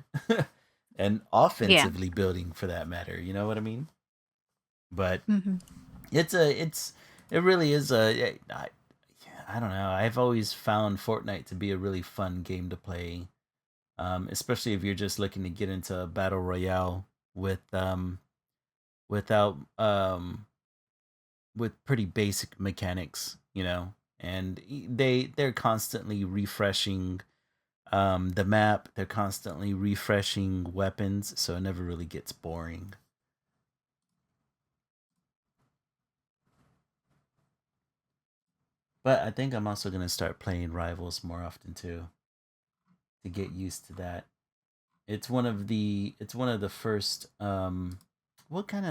and Yeah. offensively building for that matter. You know what I mean? But Mhm. it really is I don't know. I've always found Fortnite to be a really fun game to play, especially if you're just looking to get into a battle royale with without with pretty basic mechanics, and they're constantly refreshing the map. They're constantly refreshing weapons, so it never really gets boring. But I think I'm also gonna start playing rivals more often too, to get used to that. It's one of the first um what kind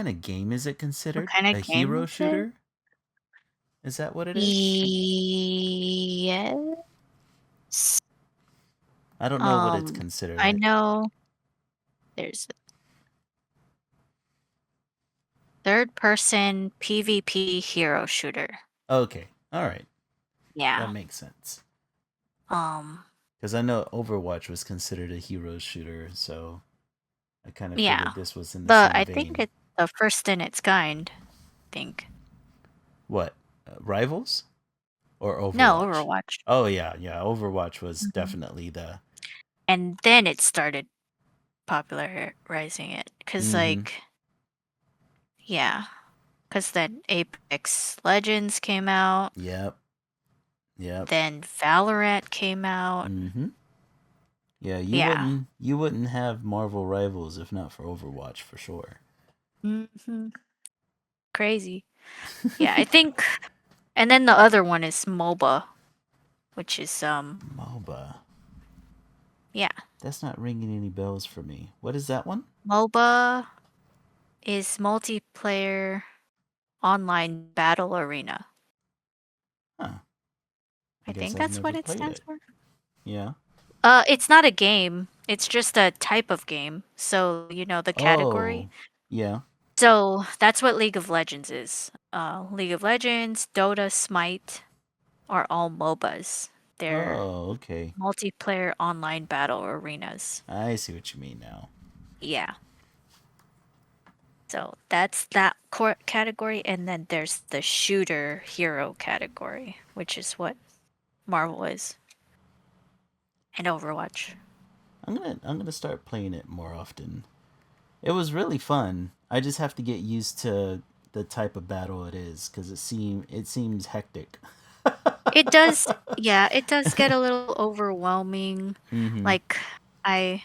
of game is it What considered? kind of A game hero is it? shooter? Is that what it is? Yes. I don't know what it's Um, considered. I know there's a third person PvP hero shooter. Okay. All right. That Yeah. makes sense. Um, Because I know Overwatch was considered a hero shooter, so I kind of yeah. figured this was in the same I think vein. it's the first in its kind, I think. What? Rivals or No, Overwatch? Overwatch. Oh yeah, yeah. Overwatch was Mhm. definitely the. And then it started popularizing it. Cause Mm-hmm. like, yeah. Cause then Apex Legends came out. Yep. Yep. Then Valorant came out. Mm-hmm. Yeah, you Yeah. wouldn't you wouldn't have Marvel Rivals if not for Overwatch for sure. Hmm. Crazy. Yeah, I think. And then the other one is MOBA, which is MOBA. yeah. That's not ringing any bells for me. What is that one? MOBA is multiplayer online battle arena. Huh. I I guess think I've that's never what it played stands it. for. Yeah. It's not a game. It's just a type of game. So, the category. Oh. Yeah. So, that's what League of Legends is. League of Legends, Dota, Smite are all MOBAs. They're Oh, okay. multiplayer online battle arenas. I see what you mean now. Yeah. So, that's that core category, and then there's the shooter hero category, which is what Marvel is, and Overwatch. I'm gonna start playing it more often. It was really fun. I just have to get used to the type of battle it is because it seems hectic. It does, yeah, it does get a little overwhelming. Mm-hmm. Like I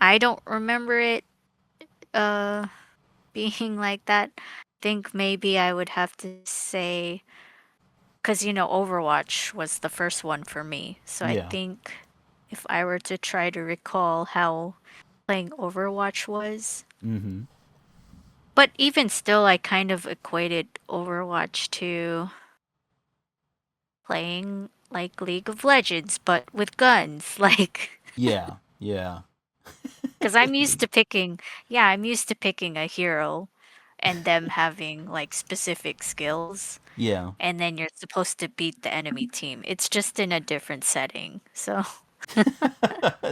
I don't remember it uh being like that. Think maybe I would have to say cuz Overwatch was the first one for me. So I Yeah. think if I were to try to recall how playing Overwatch was, Mm-hmm. but even still I kind of equated Overwatch to playing like League of Legends, but with guns. Like, Yeah, yeah. because I'm used to picking, yeah, I'm used to picking a hero and them having like specific skills, Yeah. and then you're supposed to beat the enemy team. It's just in a different setting. So,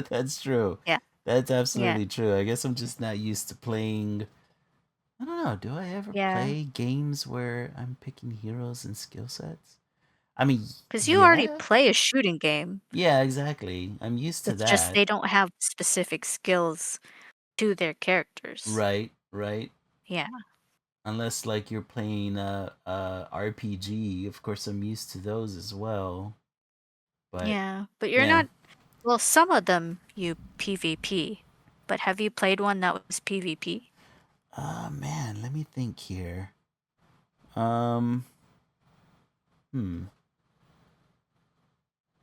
That's true. yeah, That's yeah, absolutely true. I guess I'm just not used to playing. I don't know. Do I ever yeah. play games where I'm picking heroes and skill sets? I mean, Because you already yeah. play a shooting game. Yeah, exactly. I'm used to It's just that. they don't have specific skills to their characters. Right, right. Yeah, Unless like you're playing a RPG, of course I'm used to those as well. But yeah. But you're yeah. not, well, some of them you PvP. But have you played one that was PvP? Man, let me think here. Um, hmm.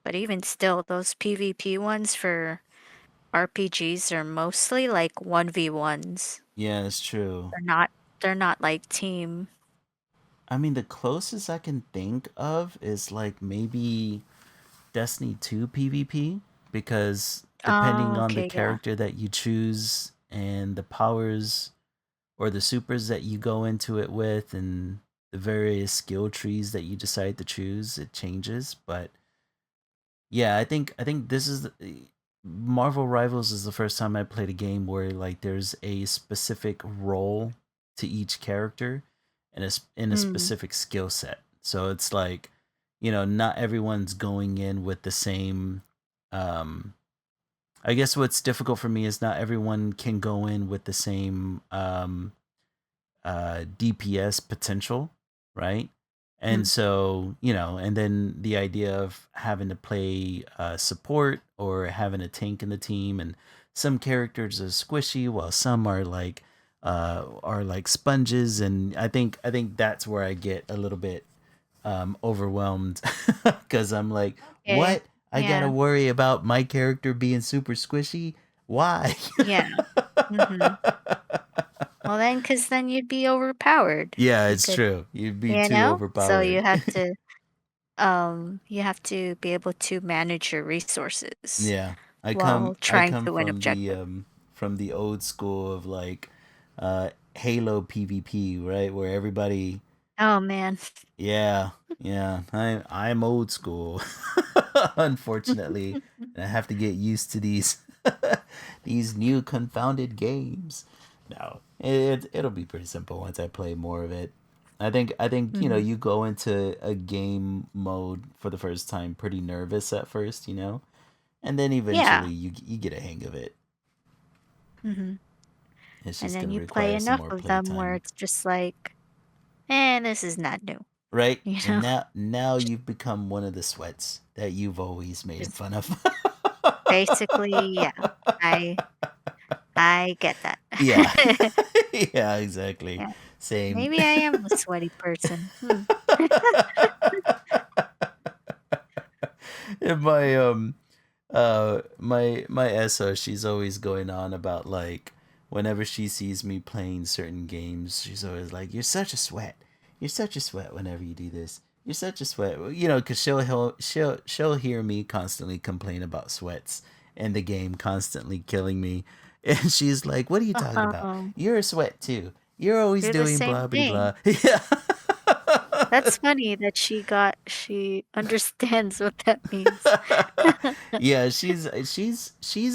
But even still, those PvP ones for RPGs are mostly like 1v1s. Yeah, it's true. They're not like team. I mean, the closest I can think of is like maybe Destiny 2 PvP because depending Oh, on the okay, yeah. character that you choose and the powers or the supers that you go into it with and the various skill trees that you decide to choose, it changes. But yeah, I think this is Marvel Rivals is the first time I played a game where like there's a specific role to each character and in a Mm. specific skill set. So it's like, you know, not everyone's going in with the same um I guess what's difficult for me is not everyone can go in with the same DPS potential, right? And Mm. so, you know, and then the idea of having to play support or having a tank in the team, and some characters are squishy while some are like sponges, and I think that's where I get a little bit overwhelmed because I'm like, Okay. what? I gotta Yeah. worry about my character being super squishy? Why? Yeah. Mm-hmm. Well, then, because then you'd be overpowered. Yeah, You it's could, true. You'd be you too know? So overpowered. you have to be able to manage your resources Yeah. while I trying come to win objective. from the old school of like Halo PvP, right? Where everybody Oh man. yeah, yeah. I'm old school. Unfortunately. And I have to get used to these these new confounded games. No. It'll be pretty simple once I play more of it. I think you know, Hmm. you go into a game mode for the first time pretty nervous at first, you know? And then Yeah. eventually you get a hang of it. Hmm. It's And just then gonna you play require some enough more of them where playtime, it's just like, this is not new. right? You And know? now you've become one of the sweats that you've always made Just fun of. basically, yeah. I I get that. Yeah, yeah, exactly. Yeah. Same. Maybe I am a sweaty person. Hmm. And my Essa, she's always going on about like whenever she sees me playing certain games, she's always like, "You're such a sweat. You're such a sweat whenever you do this. You're such a sweat." You know, because she'll hear me constantly complain about sweats and the game constantly killing me, and she's like, "What are you talking about? Oh, You're a sweat too. You're always you're the doing same blah blah thing. blah." Yeah. That's funny that she understands what that means. Yeah, she's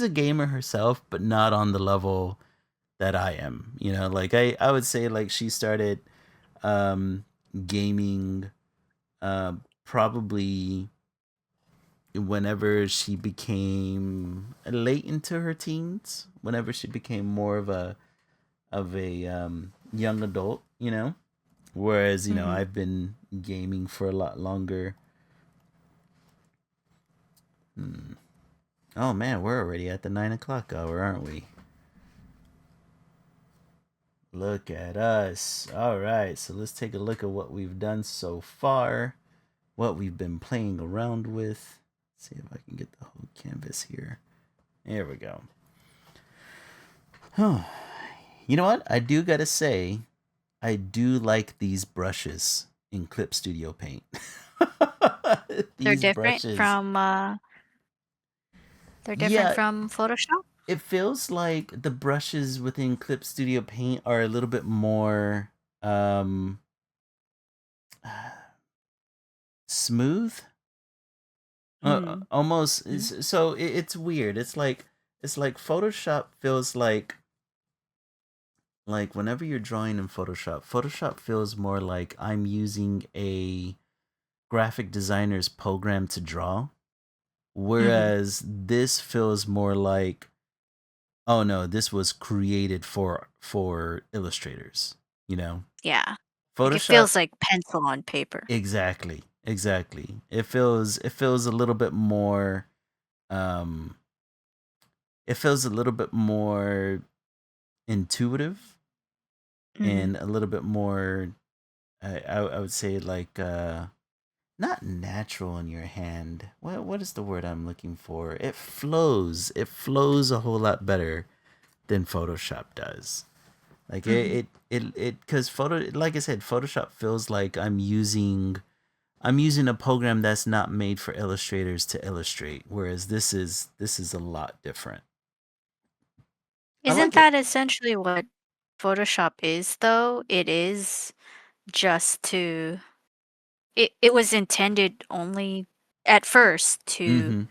a gamer herself, but not on the level that I am. You know, like I would say like she started um gaming probably whenever she became late into her teens, whenever she became more of a young adult, you know. Whereas, you know, Mhm. I've been gaming for a lot longer. Hmm. Oh man, we're already at the 9 o'clock hour, aren't we? Look at us. All right, so let's take a look at what we've done so far, what we've been playing around with. Let's see if I can get the whole canvas here. There we go. Huh. You know what? I do gotta say, I do like these brushes in Clip Studio Paint. They're these different brushes. from Yeah, Photoshop? it feels like the brushes within Clip Studio Paint are a little bit more um smooth. Mm. Almost Mm. so it's weird. It's like Photoshop feels like whenever you're drawing in Photoshop, Photoshop feels more like I'm using a graphic designer's program to draw, Mhm. whereas this feels more like, oh no, this was created for illustrators, you know. Yeah. Like, it Photoshop, feels like pencil on paper. exactly. It feels a little bit more um it feels a little bit more intuitive Mhm. and a little bit more I would say like not natural in your hand. What is the word I'm looking for? It flows. It flows a whole lot better than Photoshop does. Like Mhm. because photo, like I said, Photoshop feels like I'm using a program that's not made for illustrators to illustrate, whereas this is a lot different. I Isn't like it. that essentially what Photoshop is, though? It is just to it was intended only at first to Mm-hmm.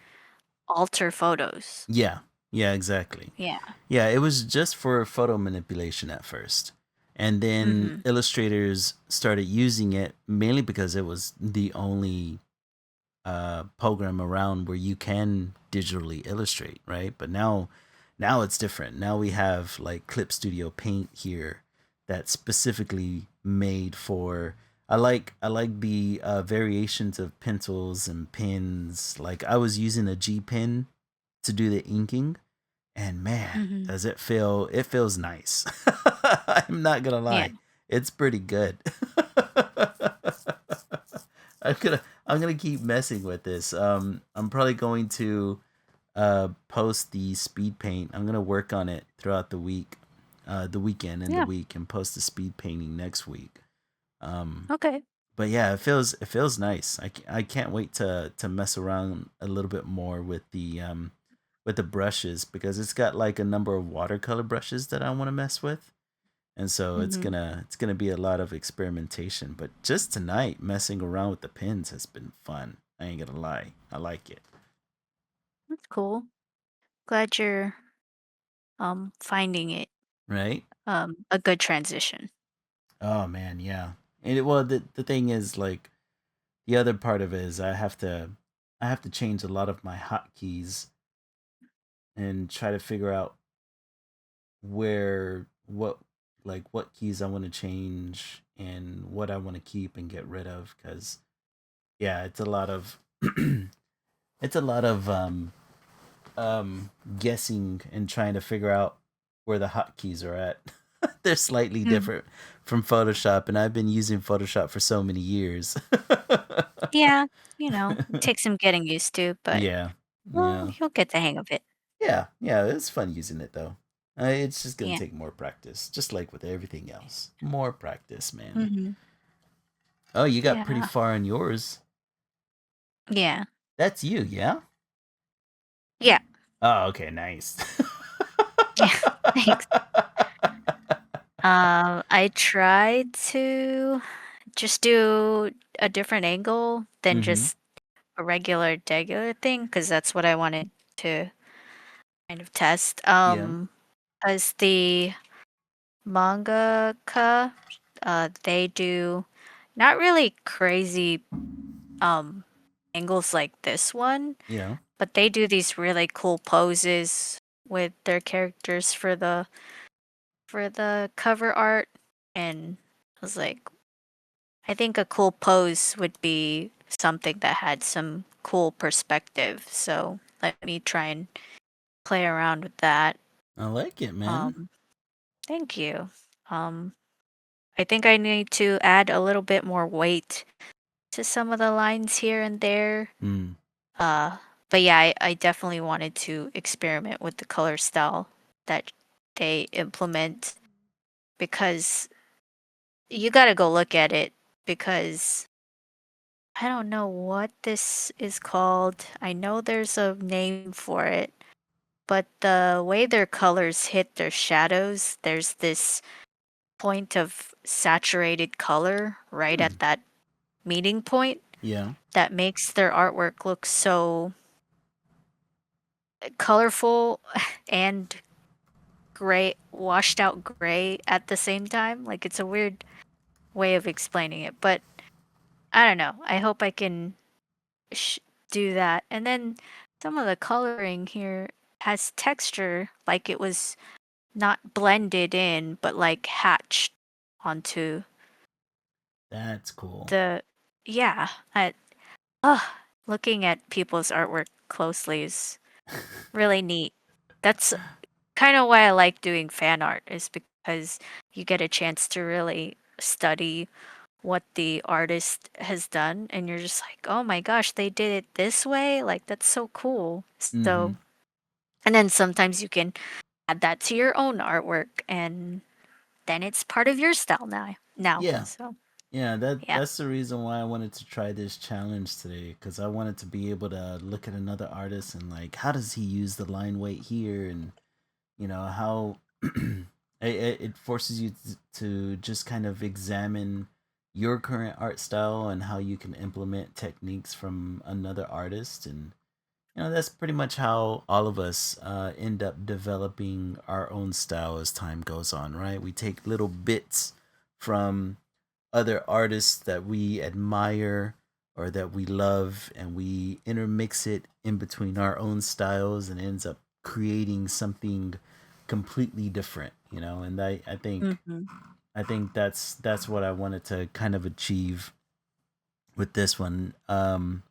alter photos. Yeah. Yeah. Exactly. Yeah. Yeah. It was just for photo manipulation at first, and then Mhm. illustrators started using it mainly because it was the only program around where you can digitally illustrate, right? But now it's different. Now we have like Clip Studio Paint here that's specifically made for. I like the variations of pencils and pens. Like I was using a G pen to do the inking, and man, Mhm. does it feel? It feels nice. I'm not gonna Yeah. lie, it's pretty good. I'm gonna keep messing with this. I'm probably going to post the speed paint. I'm gonna work on it throughout the week, the weekend and the Yeah. week, and post the speed painting next week. Um, Okay. but yeah, it feels nice. I can't wait to mess around a little bit more with the brushes because it's got like a number of watercolor brushes that I want to mess with. And so Mhm. it's gonna be a lot of experimentation. But just tonight, messing around with the pins has been fun. I ain't gonna lie, I like it. That's cool. Glad you're finding it Right? a good transition. Oh man, yeah. Well, the thing is, like, the other part of it is I have to change a lot of my hotkeys and try to figure out where what keys I want to change and what I want to keep and get rid of because yeah, it's a lot of it's a lot of guessing and trying to figure out where the hotkeys are at. They're slightly Mhm. different from Photoshop, and I've been using Photoshop for so many years. Yeah, it takes some getting used to, but Yeah, well, yeah, you'll get the hang of it. yeah. It's fun using it though. It's just gonna Yeah. take more practice, just like with everything else. More practice, man. Mhm. Oh, you got pretty Yeah. far in yours. Yeah. That's you, yeah. Yeah. Oh, okay, nice. Yeah. Thanks. I tried to just do a different angle than Mm-hmm. just a regular thing, because that's what I wanted to kind of test. Yeah. As the mangaka, they do not really crazy um angles like this one, Yeah. but they do these really cool poses with their characters for the cover art, and I was like, I think a cool pose would be something that had some cool perspective. So let me try and play around with that. I like it, man. Um, Thank you. Um, I think I need to add a little bit more weight to some of the lines here and there. Mm. Uh, but yeah, I definitely wanted to experiment with the color style that they implement, because you got to go look at it, because I don't know what this is called. I know there's a name for it, but the way their colors hit their shadows, there's this point of saturated color right Hmm. at that meeting point Yeah. that makes their artwork look so colorful and gray, washed out gray at the same time. Like it's a weird way of explaining it, but I don't know. I hope I can sh- do that. And then some of the coloring here has texture, like it was not blended in, but like hatched onto That's cool. the. Yeah, uh, looking at people's artwork closely is really neat. That's kind of why I like doing fan art, is because you get a chance to really study what the artist has done, and you're just like, oh my gosh, they did it this way, like that's so cool. Mm-hmm. So, and then sometimes you can add that to your own artwork, and then it's part of your style now, Yeah. so Yeah, yeah. that's the reason why I wanted to try this challenge today, because I wanted to be able to look at another artist and like, how does he use the line weight here, and how it forces you to just kind of examine your current art style and how you can implement techniques from another artist. And that's pretty much how all of us end up developing our own style as time goes on, right? We take little bits from other artists that we admire or that we love, and we intermix it in between our own styles, and ends up creating something completely different, and Hmm. I think that's what I wanted to kind of achieve with this one. And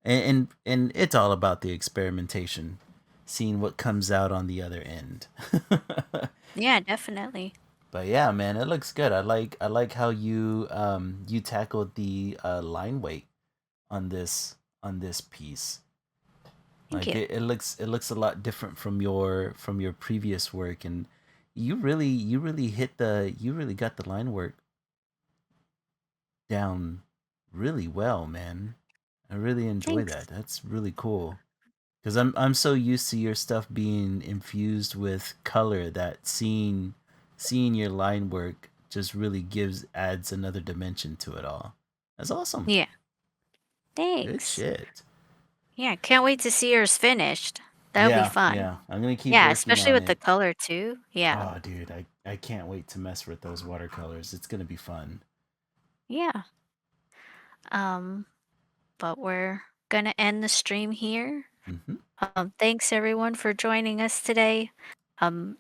it's all about the experimentation, seeing what comes out on the other end. Yeah, definitely. But yeah, man, it looks good. I like how you tackled the line weight on this piece. Thank Like you. it looks a lot different from your previous work, and you really got the line work down really well, man. I really enjoy Thanks. that. That's really cool. Because I'm so used to your stuff being infused with color that seeing your line work just really adds another dimension to it all. That's awesome. Yeah, Good thanks. shit. Yeah, can't wait to see yours finished. That'll be Yeah, fun. yeah. I'm gonna keep Yeah, working especially on with the it. color too. Yeah. Oh, dude, I can't wait to mess with those watercolors. It's gonna be fun. Yeah. Um, but we're gonna end the stream here. Mm-hmm. Thanks everyone for joining us today. Um,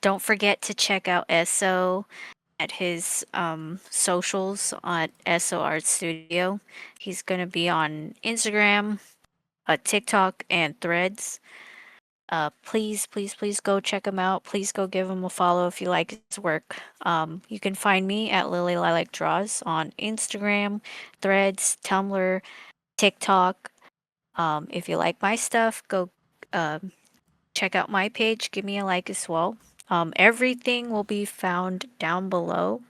don't forget to check out Esso at his socials at Esso Art Studio. He's gonna be on Instagram, TikTok, and Threads. Please, please, please go check him out. Please go give him a follow if you like his work. You can find me at Lily Lilac Draws on Instagram, Threads, Tumblr, TikTok. If you like my stuff, go um check out my page. Give me a like as well. Everything will be found down below.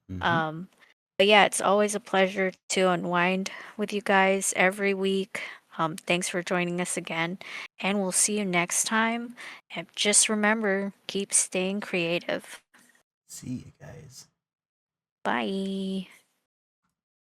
Mm-hmm. Um, but yeah, it's always a pleasure to unwind with you guys every week. Thanks for joining us again, and we'll see you next time. And just remember, keep staying creative. See you guys. Bye.